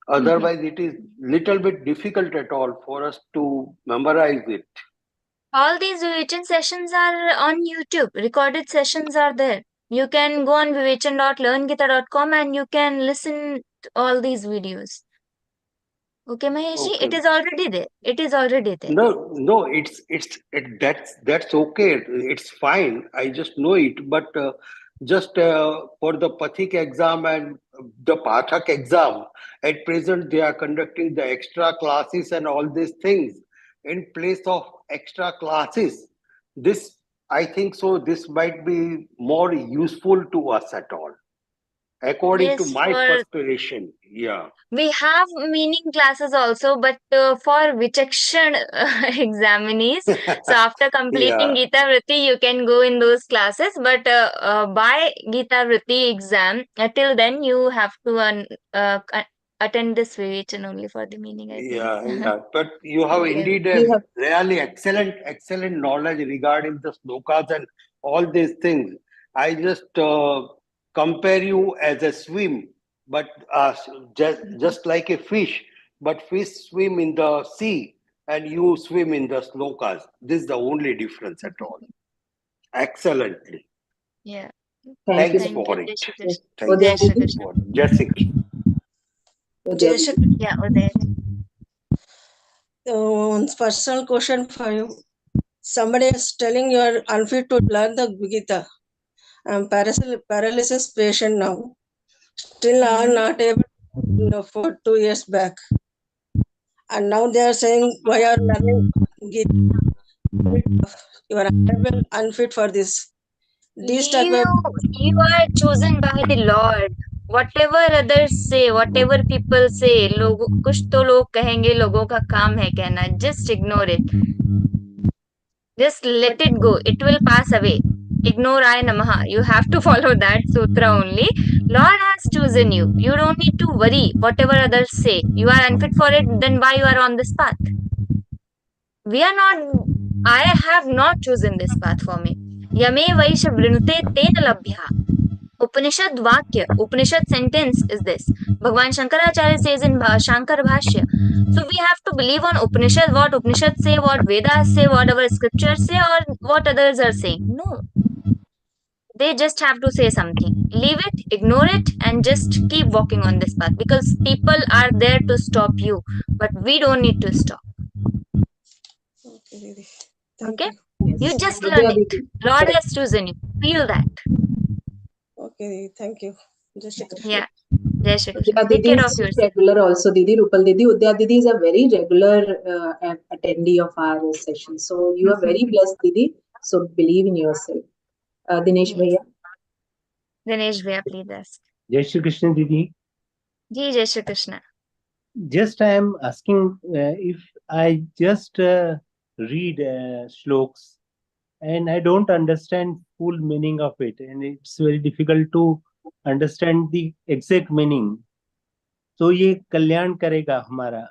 Otherwise, it is little bit difficult at all for us to memorize it. All these Vivechan sessions are on YouTube. Recorded sessions are there. You can go on vivechan.learngeeta.com and you can listen to all these videos. Okay, Mahesh ji, Okay. it is already there. It is already there. No, that's okay. It's fine. I just know it, but just for the Pathik exam and the Pathak exam, at present they are conducting the extra classes and all these things in place of extra classes. This, I think so. This might be more useful to us at all, according to Yes, my for perspiration. Yeah. we have meaning classes also, but for Vichakshan examinees. So after completing Yeah. Gita Vritti, you can go in those classes. But by Gita Vritti exam, till then you have to attend this Vivechan only for the meaning, I think. Yeah. But you have Yes. indeed We a have really excellent knowledge regarding the slokas and all these things. I just compare you as a swim, but just like a fish. But fish swim in the sea, and you swim in the slokas. This is the only difference at all. Excellently. Yeah. thank you. Thanks Thank you. for Jai it. Shri Krishna. Thank Jai you Shri Krishna. for it. Jai Shri Krishna. Jai Shri Krishna. Yeah, Uday. So, one personal question for you. Somebody is telling you are unfit to learn the Gita. I'm paralysis patient now. Still, I'm not able to know for 2 years back. And now they are saying, why are you learning Gita? You are unfit for this. These type of You are chosen by the Lord. Whatever others say, whatever people say, लोगों कुछ तो लोग कहेंगे, लोगों का काम है कहना. Just ignore it. Just let it go. It will pass away. Ignore I Namaha. You have to follow that sutra only. Lord has chosen you. You don't need to worry whatever others say. You are unfit for it, then why you are on this path? We are not. I have not chosen this path for me. Yame vaisha vrinute tena labhya. Upanishad Vakya, Upanishad sentence is this. Bhagwan Shankaracharya says in Shankar Bhashya. So we have to believe on Upanishad, what Upanishad say, what Vedas say, what our scriptures say, or what others are saying. No. they just have to say something. Leave it, ignore it, and just keep walking on this path, because people are there to stop you, but we don't need to stop. Okay, Didi. Thank Okay? you. You just Vidya learn it. Didi. Lord Correct. has chosen you. Feel that. Okay, Didi. Thank you. Jai Shri Krishna. Yeah. Jai Shri Krishna. Vidya Take Didi care of is yourself. regular also, Didi. Rupal Didi. Vidya Didi is a very regular attendee of our session. So you are very blessed, Didi. So believe in yourself. Dinesh Yes. Bhaiya. Dinesh Bhaiya, please ask. Jai Shri Krishna Didi. Ji, Jai Shri Krishna. Just I am asking if I just read shloks and I don't understand full meaning of it, and it's very difficult to understand the exact meaning. तो ये कल्याण करेगा हमारा?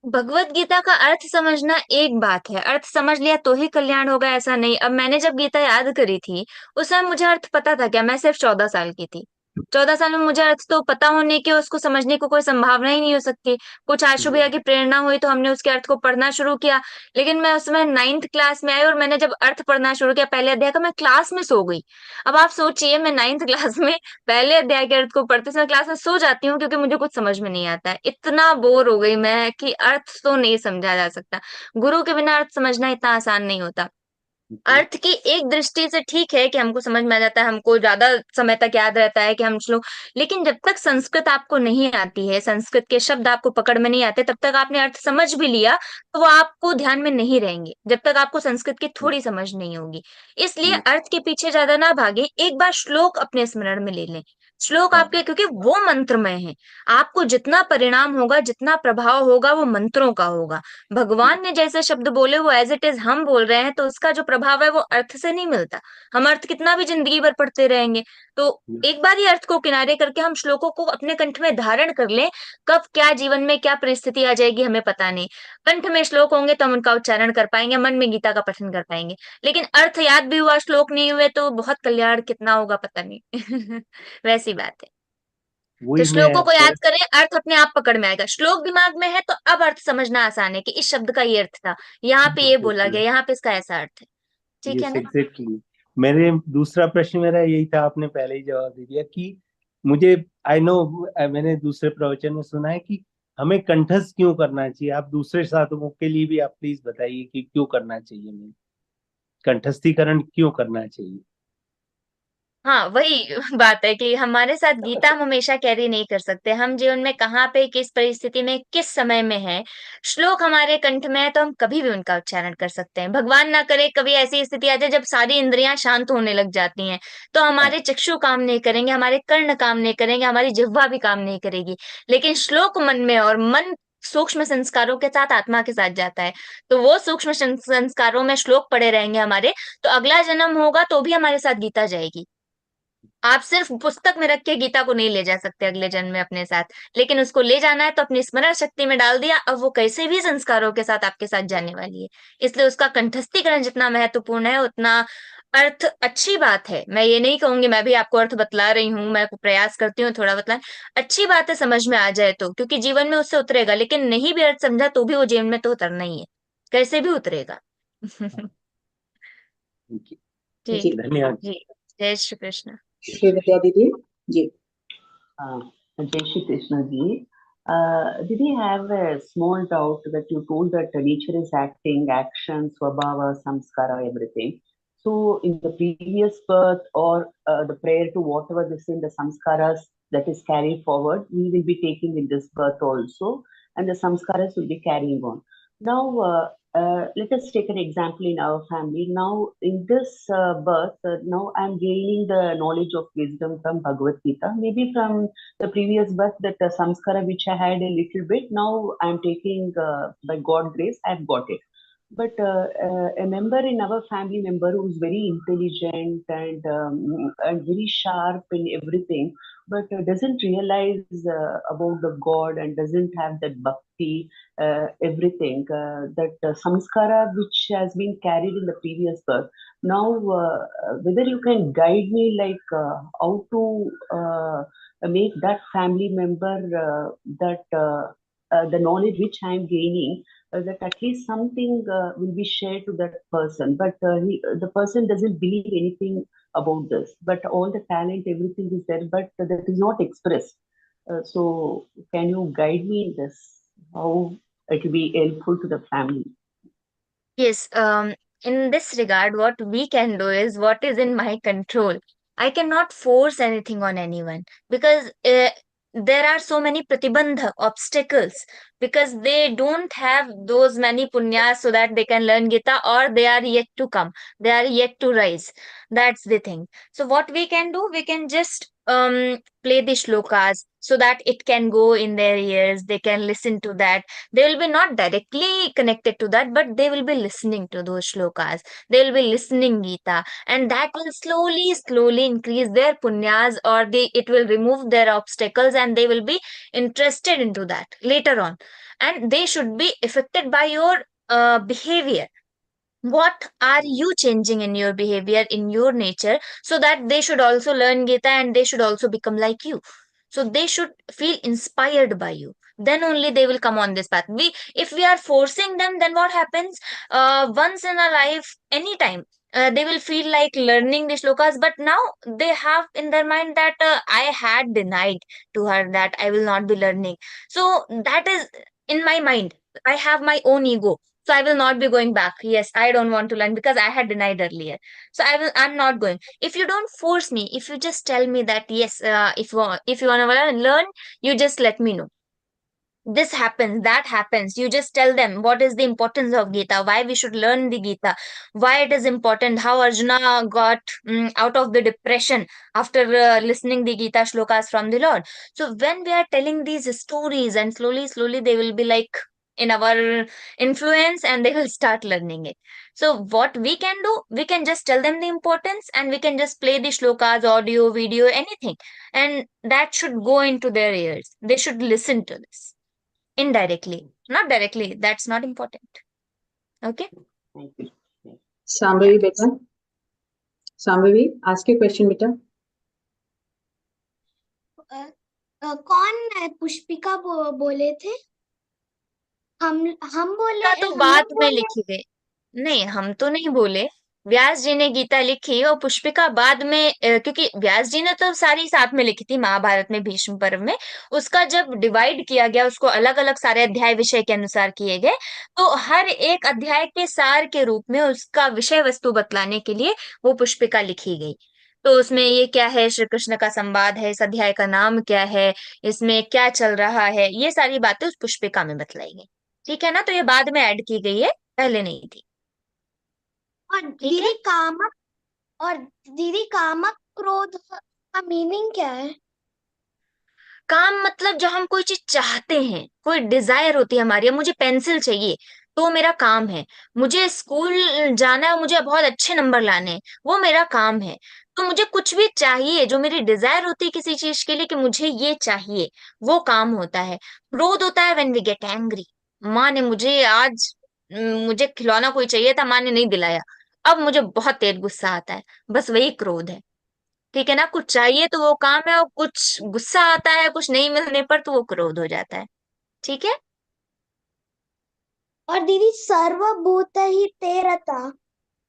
भगवत गीता का अर्थ समझना एक बात है, अर्थ समझ लिया तो ही कल्याण होगा ऐसा नहीं। अब मैंने जब गीता याद करी थी उस समय मुझे अर्थ पता था क्या? मैं सिर्फ 14 साल की थी। 14 साल में मुझे अर्थ तो पता होने की उसको समझने को कोई संभावना ही नहीं हो सकती। कुछ आशु भैया की प्रेरणा हुई तो हमने उसके अर्थ को पढ़ना शुरू किया, लेकिन मैं उस समय 9th क्लास में आई और मैंने जब अर्थ पढ़ना शुरू किया पहले अध्याय का, मैं क्लास में सो गई। अब आप सोचिए, मैं 9th क्लास में पहले अध्याय के अर्थ को पढ़ते समय क्लास में सो जाती हूँ क्योंकि मुझे कुछ समझ में नहीं आता है। इतना बोर हो गई मैं कि अर्थ तो नहीं समझा जा सकता। गुरु के बिना अर्थ समझना इतना आसान नहीं होता। अर्थ की एक दृष्टि से ठीक है कि हमको समझ में आ जाता है, हमको ज्यादा समय तक याद रहता है कि हम श्लोक, लेकिन जब तक संस्कृत आपको नहीं आती है, संस्कृत के शब्द आपको पकड़ में नहीं आते, तब तक आपने अर्थ समझ भी लिया तो वो आपको ध्यान में नहीं रहेंगे जब तक आपको संस्कृत की थोड़ी समझ नहीं होगी। इसलिए अर्थ के पीछे ज्यादा ना भागे, एक बार श्लोक अपने स्मरण में ले लें। श्लोक आपके, क्योंकि वो मंत्रमय है, आपको जितना परिणाम होगा, जितना प्रभाव होगा, वो मंत्रों का होगा। भगवान ने जैसे शब्द बोले वो एज इट इज हम बोल रहे हैं, तो उसका जो प्रभाव है वो अर्थ से नहीं मिलता। हम अर्थ कितना भी जिंदगी भर पढ़ते रहेंगे, तो एक बार ही अर्थ को किनारे करके हम श्लोकों को अपने कंठ में धारण कर लें। कब क्या जीवन में क्या परिस्थिति आ जाएगी हमें पता नहीं। कंठ में श्लोक होंगे तो हम उनका उच्चारण कर पाएंगे, मन में गीता का पठन कर पाएंगे, लेकिन अर्थ याद भी हुआ, श्लोक नहीं हुए तो बहुत कल्याण कितना होगा पता नहीं। वैसी बात है। तो श्लोकों को याद करें, अर्थ अपने आप पकड़ में आएगा। श्लोक दिमाग में है तो अब अर्थ समझना आसान है कि इस शब्द का ये अर्थ था, यहाँ पे ये बोला गया, यहाँ पे इसका ऐसा अर्थ है। ठीक है ना? एग्जैक्टली। मेरे दूसरा प्रश्न मेरा यही था, आपने पहले ही जवाब दे दिया कि मुझे आई नो, मैंने दूसरे प्रवचन में सुना है कि हमें कंठस्थ क्यों करना चाहिए। आप दूसरे साधकों के लिए भी आप प्लीज बताइए कि क्यों करना चाहिए, हमें कंठस्थीकरण क्यों करना चाहिए। हाँ, वही बात है कि हमारे साथ गीता हम हमेशा कैरी नहीं कर सकते। हम जीवन में कहाँ पे, किस परिस्थिति में, किस समय में है, श्लोक हमारे कंठ में है तो हम कभी भी उनका उच्चारण कर सकते हैं। भगवान ना करे कभी ऐसी स्थिति आ जाए जब सारी इंद्रियां शांत होने लग जाती हैं, तो हमारे चक्षु काम नहीं करेंगे, हमारे कर्ण काम नहीं करेंगे, हमारी जिह्वा भी काम नहीं करेगी। लेकिन श्लोक मन में, और मन सूक्ष्म संस्कारों के साथ आत्मा के साथ जाता है, तो वो सूक्ष्म संस्कारों में श्लोक पड़े रहेंगे हमारे, तो अगला जन्म होगा तो भी हमारे साथ गीता जाएगी। आप सिर्फ पुस्तक में रख के गीता को नहीं ले जा सकते अगले जन्म में अपने साथ, लेकिन उसको ले जाना है तो अपनी स्मरण शक्ति में डाल दिया, अब वो कैसे भी संस्कारों के साथ आपके साथ जाने वाली है। इसलिए उसका कंठस्थीकरण जितना महत्वपूर्ण है उतना अर्थ, अच्छी बात है। मैं ये नहीं कहूंगी, मैं भी आपको अर्थ बतला रही हूँ, मैं प्रयास करती हूँ थोड़ा बतलाएं। अच्छी बात है समझ में आ जाए तो, क्योंकि जीवन में उससे उतरेगा, लेकिन नहीं भी अर्थ समझा तो भी वो जीवन में तो उतरना ही है, कैसे भी उतरेगा। जी धन्यवाद। जी, जय श्री कृष्ण। श्री विद्या दीदी जी। Jai Shri Krishna ji. Did you have a small doubt that you told that nature is acting, action, swabhava, samskara, everything. So in the previous birth or the prayer to whatever this in the samskaras that is carried forward, we will be taking in this birth also, and the samskaras will be carrying on. Now, let us take an example in our family. Now, in this birth, now I'm gaining the knowledge of wisdom from Bhagavad-Gītā. Maybe from the previous birth, that samskara which I had a little bit, now I'm taking, by God's grace, I've got it. But a member in our family member who's very intelligent and very sharp in everything, but doesn't realize about the God and doesn't have that bhakti, everything, that samskara which has been carried in the previous birth. Now, whether you can guide me like how to make that family member that the knowledge which I am gaining, that at least something will be shared to that person, but the person doesn't believe anything about this, but all the talent, everything is there, but that is not expressed. So can you guide me in this? How it will be helpful to the family? Yes, in this regard, what we can do is what is in my control. I cannot force anything on anyone because there are so many pratibandha obstacles because they don't have those many punyas so that they can learn Gita, or they are yet to come. They are yet to rise. That's the thing. So what we can do, we can just play the shlokas so that it can go in their ears. They can listen to that. They will be not directly connected to that, but they will be listening to those shlokas. They will be listening Gita, and that will slowly increase their punyas, or it will remove their obstacles, and they will be interested into that later on. And they should be affected by your behavior. What are you changing in your behavior, in your nature, so that they should also learn Gita and they should also become like you. So they should feel inspired by you. Then only they will come on this path. If we are forcing them, then what happens? Once in a life, anytime, they will feel like learning the shlokas, but now they have in their mind that I had denied to her that I will not be learning. So that is in my mind. I have my own ego, so I will not be going back. Yes, I don't want to learn because I had denied earlier. So I'm not going. If you don't force me, if you just tell me that yes, if you want to learn, you just let me know. This happens, that happens. You just tell them what is the importance of Gita, why we should learn the Gita, why it is important, how Arjuna got out of the depression after listening the Gita shlokas from the Lord. So when we are telling these stories, and slowly they will be like in our influence, and they will start learning it. So what we can do, we can just tell them the importance, and we can just play the shlokas, audio, video, anything, and that should go into their ears. They should listen to this indirectly, not directly. That's not important. Okay. Thank you. Shambhavi, beta. Shambhavi, ask your question, beta. कौन पुष्पिका बोले थे? हम बोले तो बाद में लिखी गई। नहीं, हम तो नहीं बोले। व्यास जी ने गीता लिखी और पुष्पिका बाद में, क्योंकि व्यास जी ने तो सारी साथ में लिखी थी महाभारत में भीष्म पर्व में। उसका जब डिवाइड किया गया, उसको अलग अलग सारे अध्याय विषय के अनुसार किए गए, तो हर एक अध्याय के सार के रूप में उसका विषय वस्तु बतलाने के लिए वो पुष्पिका लिखी गई। तो उसमें ये क्या है, श्री कृष्ण का संवाद है, इस अध्याय का नाम क्या है, इसमें क्या चल रहा है, ये सारी बातें उस पुष्पिका में बतलाई गई। ठीक है ना? तो ये बाद में ऐड की गई है, पहले नहीं थी। और दीदी कामक क्रोध का मीनिंग क्या है? काम मतलब जब हम कोई चीज चाहते हैं, कोई डिजायर होती है हमारी, मुझे पेंसिल चाहिए तो मेरा काम है, मुझे स्कूल जाना है, मुझे बहुत अच्छे नंबर लाने हैं, वो मेरा काम है। तो मुझे कुछ भी चाहिए, जो मेरी डिजायर होती है किसी चीज के लिए कि मुझे ये चाहिए, वो काम होता है। क्रोध होता है व्हेन वी गेट एंग्री। माँ ने मुझे खिलौना कोई चाहिए था, माँ ने नहीं दिलाया, अब मुझे बहुत तेज गुस्सा आता है, बस वही क्रोध है। ठीक है ना? कुछ चाहिए तो वो काम है, और कुछ गुस्सा आता है कुछ नहीं मिलने पर तो वो क्रोध हो जाता है। ठीक है? और दीदी सर्वभूत ही तेरता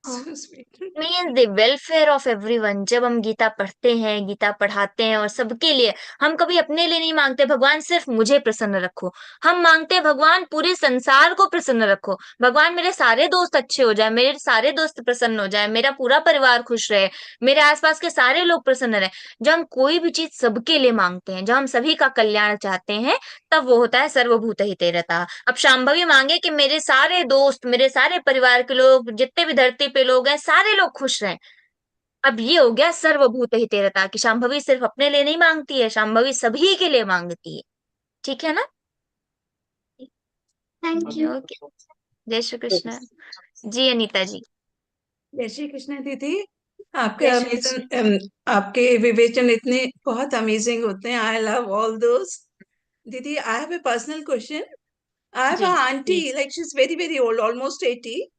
means the welfare of everyone. जब हम गीता पढ़ते हैं, गीता पढ़ाते हैं, और सबके लिए, हम कभी अपने लिए नहीं मांगते भगवान सिर्फ मुझे प्रसन्न रखो, हम मांगते हैं भगवान पूरे संसार को प्रसन्न रखो, भगवान मेरे सारे दोस्त अच्छे हो जाए, मेरे सारे दोस्त प्रसन्न हो जाए, मेरा पूरा परिवार खुश रहे, मेरे आसपास के सारे लोग प्रसन्न रहे। जब हम कोई भी चीज सबके लिए मांगते हैं, जब हम सभी का कल्याण चाहते हैं, तब वो होता है सर्वभूत हितेरता। अब शांभवी मांगे कि मेरे सारे दोस्त, मेरे सारे परिवार के लोग, जितने भी धरती पे लोग हैं, सारे लोग खुश रहें। अब ये हो गया सर्वभूत हितेरता कि शांभवी सिर्फ अपने लिए नहीं मांगती है, शांभवी सभी के लिए मांगती है। ठीक है ना? Thank you. ओके, जय श्री कृष्ण जी। अनीता जी। जय श्री कृष्ण दीदी। आपके विवेचन इतने बहुत अमेजिंग होते हैं। I love all those. दीदी, I have a personal question. I have जी, an auntie, please. like she's very, very old, almost 80.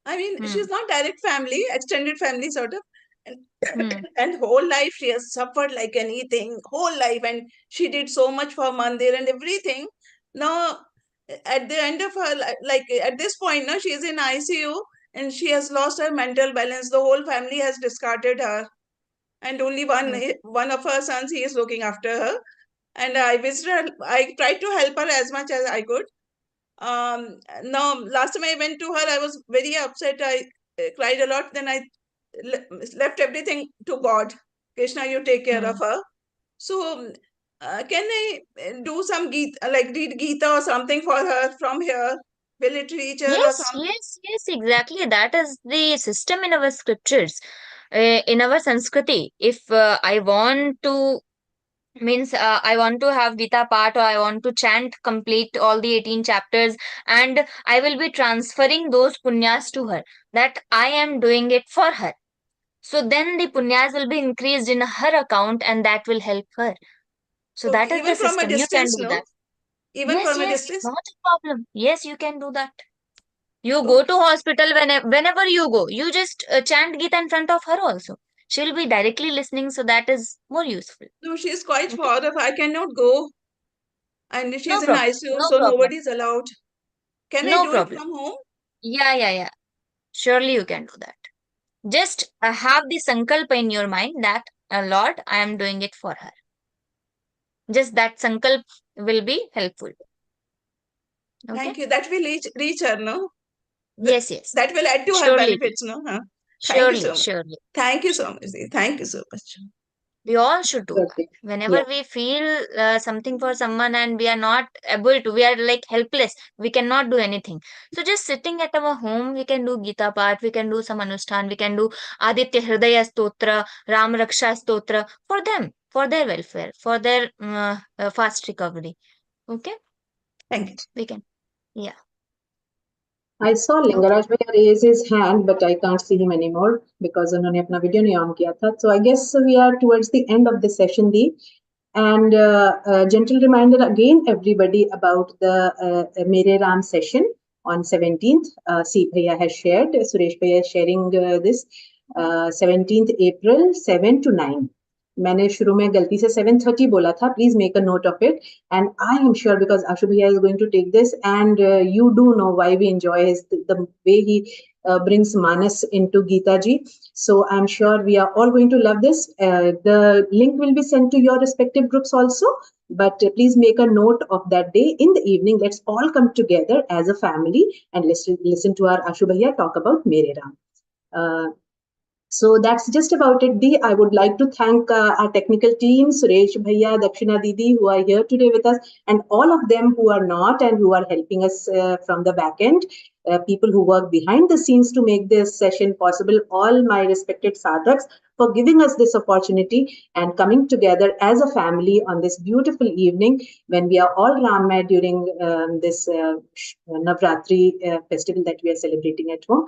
I mean, she's not direct family, extended family sort of. And, and whole life she has suffered like anything, whole life. And she did so much for Mandir and everything. Now, at the end of her, like at this point, now she is in ICU and she has lost her mental balance. The whole family has discarded her. and only one of her sons, he is looking after her. And I visited her. I tried to help her as much as I could. Now, last time I went to her, I was very upset. I cried a lot. Then I left everything to God. Krishna, you take care of her. So, can I do some Geeta, like read Geeta or something for her from here? Will it reach her or Yes, something? yes, exactly. That is the system in our scriptures, in our Sanskriti. If I want to I want to have Gita part, or I want to chant complete all the 18 chapters, and I will be transferring those punyas to her, that I am doing it for her. So then the punyas will be increased in her account, and that will help her. So that Okay, is the even from a system. You can distance, do no? that. Even Yes, from a yes, distance? not a problem. Yes, you can do that. You go Okay. to hospital whenever you go, you just chant Gita in front of her also. She will be directly listening, so that is more useful. No, she is quite Okay? far off. I cannot go. And No she's in problem. ICU, No so problem. nobody is allowed. Can I No do it problem. from home? Yeah. Surely you can do that. Just have the sankalpa in your mind that, Lord, I am doing it for her. Just that sankalp will be helpful. Okay? Thank you. That will reach her, no? Yes. That will add to her Surely it will. benefits, no? Huh? Thank you so much. Surely. Thank you so much. Thank you so much. We all should do that. Okay. Whenever Yeah. we feel something for someone and we are not able to, we are like helpless, we cannot do anything. So just sitting at our home, we can do Gita part, we can do some Anushthan, we can do Aditya Hridaya Stotra, Ram Raksha Stotra for them, for their welfare, for their fast recovery. Okay? Thank you. We can. Yeah. I saw Lingaraj Bhaiya raise his hand, but I can't see him anymore because उन्होंने अपना video नहीं on किया था. So I guess we are towards the end of the session, Dee. And a gentle reminder again, everybody, about the Mere Ram session on 17th. See, Bhaiya has shared, Suresh Bhaiya is sharing this 17th April, 7 to 9. मैंने शुरू में गलती से 7:30 बोला था. Please make a note of it. And I am sure, because Ashu Bhaiya is going to take this, and you do know why we enjoy the way he brings Manas into Geeta ji. So I'm sure we are all going to love this. The link will be sent to your respective groups also. But please make a note of that day in the evening. Let's all come together as a family and listen to our Ashu Bhaiya talk about Mere Ram. So that's just about it, Dee. I would like to thank our technical team, Suresh Bhaiya, Dakshina Didi, who are here today with us, and all of them who are not and who are helping us from the back end, people who work behind the scenes to make this session possible, all my respected sadhaks, for giving us this opportunity and coming together as a family on this beautiful evening when we are all Ramaya during this Navratri festival that we are celebrating at home.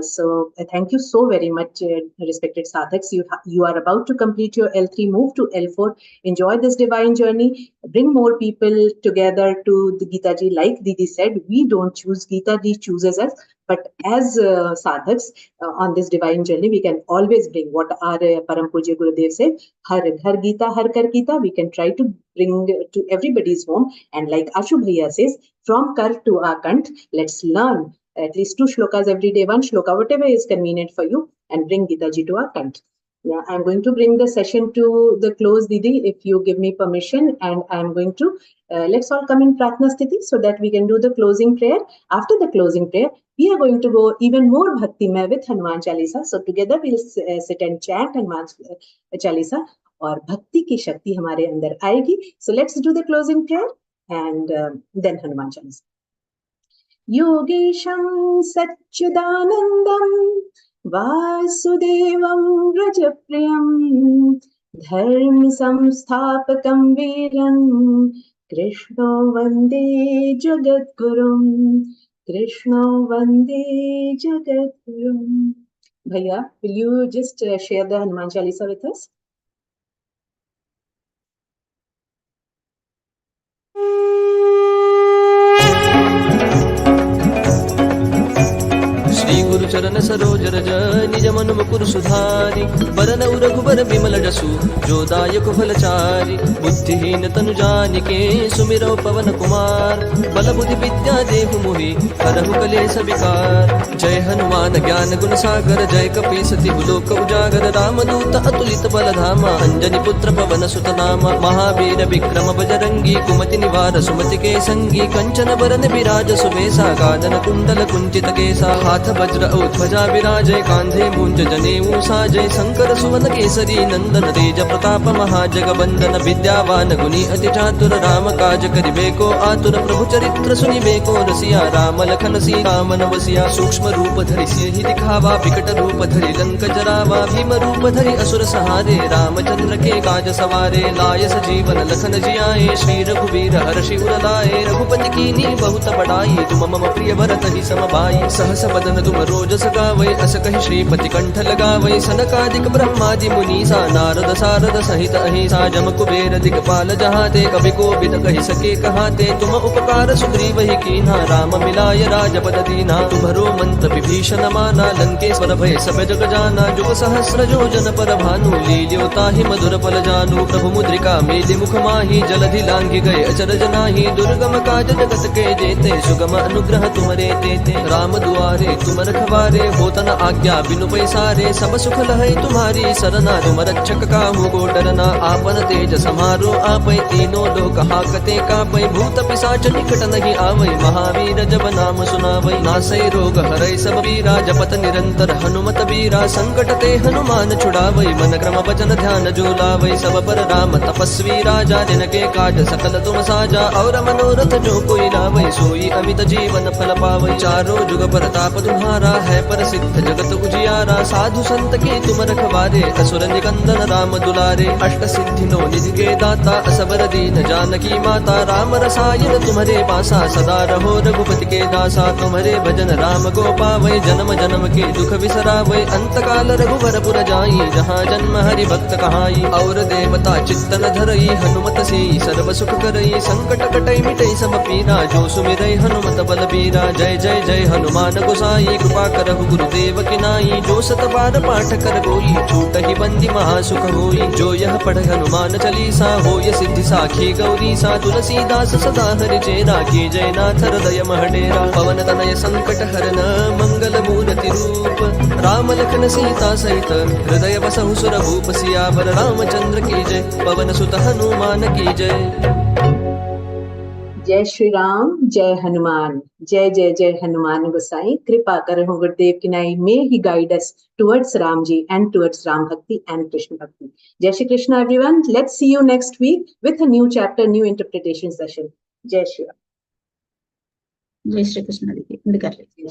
So thank you so very much, respected sadhaks. You are about to complete your L3, move to L4. Enjoy this divine journey. Bring more people together to the Geeta ji. Like Didi said, we don't choose, Geeta ji chooses us. But as sadhaks on this divine journey, we can always bring what our Param Pujya Gurudev said, Har Ghar Geeta, Har Kar Geeta. We can try to bring to everybody's home. And like Ashu Bhaiya says, from Kar to Akant, let's learn at least 2 shlokas every day, 1 shloka, whatever is convenient for you, and bring Geeta ji to our Kant. Yeah, I'm going to bring the session to the close, Didi, if you give me permission, and I'm going to, let's all come in Pratna Sthiti so that we can do the closing prayer. After the closing prayer, we are going to go even more Bhaktimay with Hanuman Chalisa. So together we'll sit and chant Hanuman Chalisa, और भक्ति की शक्ति हमारे अंदर आएगी. So let's do the closing prayer and then Hanuman Chalisa. योगेशं सच्चिदानन्दं वासुदेवं व्रजप्रियं धर्मसंस्थापकं वीरं कृष्णो वन्दे जगद्गुरुं Bhaiya, will you just share the Hanuman Chalisa with us? Shri गुरु चरण सरोज रज निज मन मुकुर सुधारि बरन रघुबर बिमल जसु जो दायक फलचारि बुद्धिहीन तनु जानिके सुमिरौ पवन कुमार बल बुद्धि विद्या देहु मोहि हरहु कलेश विकार जय हनुमान ज्ञान गुण सागर जय कपीस तिहु लोक उजागर रामदूत अतुलित बल धामा अंजनी पुत्र पवन सुत नामा महावीर विक्रम बजरंगी कुमति निवार सुमति के संगी कंचन बरन विराज सुबेसा कानन कुंडल कुंचित केसा हाथ वज्र औ ध्वजा विराजय कांधे मूंज जनेऊ साजय शंकर सुवन केसरी नंदन तेज प्रताप महाजगवंदन विद्यावान गुणी अति चातुर राम काज करिबे को आतुर प्रभु चरित्र सुनिबे को रसिया राम लखन सीता मन वसिया सूक्ष्म रूप धरि सिंहि दिखावा विकट रूप धरि लंक जरावा भीम रूप धरि असुर सहारे रामचंद्र के काज सवारे लाय सजीवन लखन जियाए श्री रघुवीर हर्षि उर लाए रघुपति कीन्ही बहुत बड़ाई तुम मम प्रिय भरत ही सम भाई सहस बदन तुम रोजस गावै अस कहि श्रीपति कंठ लगावै सनकादिक ब्रह्मादि मुनीसा नारद सारद सहित अहिसा जम कुबेर दिक्पाल जहाते कवि कोविद कहि सके कहाते तुम उपकार सुग्रीव ही कीन्हा राम मिलाय राजपद दीना तुम्हरो मंत्र विभीषण माना लंकेश्वर भय सब जग जाना जुग सहस्र योजन पर भानु लील्यो ताहि मधुर फल जानू प्रभु मुद्रिका मेलि मुख माहि जलधि लांघि गए अचरज नाहि दुर्गम काज जगत के जेते सुगम अनुग्रह तुम्हरे तेते राम दुआरे तुम रखवारे होत न आज्ञा बिनु पैसारे सब सुख लहै तुम्हारी सरना तुम रक्षक काहू को डरना आपन तेज समारो आपै तीनों लोक हाकते कापै भूत पिशाच निकट नहीं आवै महावीर जब नाम सुनावै नासै रोग हरै सब पीरा जपत निरंतर हनुमत बीरा संकट ते हनुमान छुड़ावै मन क्रम वचन ध्यान जो लावै सब पर राम तपस्वी राजा जिनके काज सकल तुम साजा और मनोरथ जो कोई लावै सोई अमित जीवन फल पावै चारों जुग परताप तुम्हारा है प्रसिद्ध जगत उजियारा साधु संत के तुम रखवारे असुर निकंदन राम दुलारे अष्ट सिद्धि नो निधि के दाता असबर दीन जानकी माता राम रसायन तुम्हारे पासा सदा रहो रघुपति के दासा तुम्हारे भजन राम को पावै जन्म जन्म के दुख बिसरावै अंत काल रघुवर पुर जाई जहाँ जन्म हरि भक्त कहाई और देवता चित्तन धरई हनुमत से सर्व सुख करई संकट कटई मिटई सब पीरा जो सुमिरई हनुमत बल बीरा जय जय जय हनुमान गोसाई कृपा करहु गुरुदेव की नाई जो सत बार पाठ कर कोई छूट ही बंदी महासुख होई जो यह पढ़ हनुमान चालीसा होय सिद्धि साखी गौरी सा तुलसीदास सदा हरि चेरा की जय नाथ हृदय महडेरा पवन तनय संकट हरन मंगल मूर्ति रूप राम लखन सीता सहित हृदय बसहु सुर भूप सियावर रामचंद्र की जय पवन सुत हनुमान की जय। जय श्री राम, जय हनुमान, जय जय जय हनुमान गोसाई। कृपा करहु गुरुदेव की नाई, may he guide us towards Ram ji and towards Ram Bhakti and Krishna Bhakti. Jai Shri Krishna everyone. Let's see you next week with a new chapter, new interpretation session. Jai Shri Ram. जय श्री कृष्ण दीदी।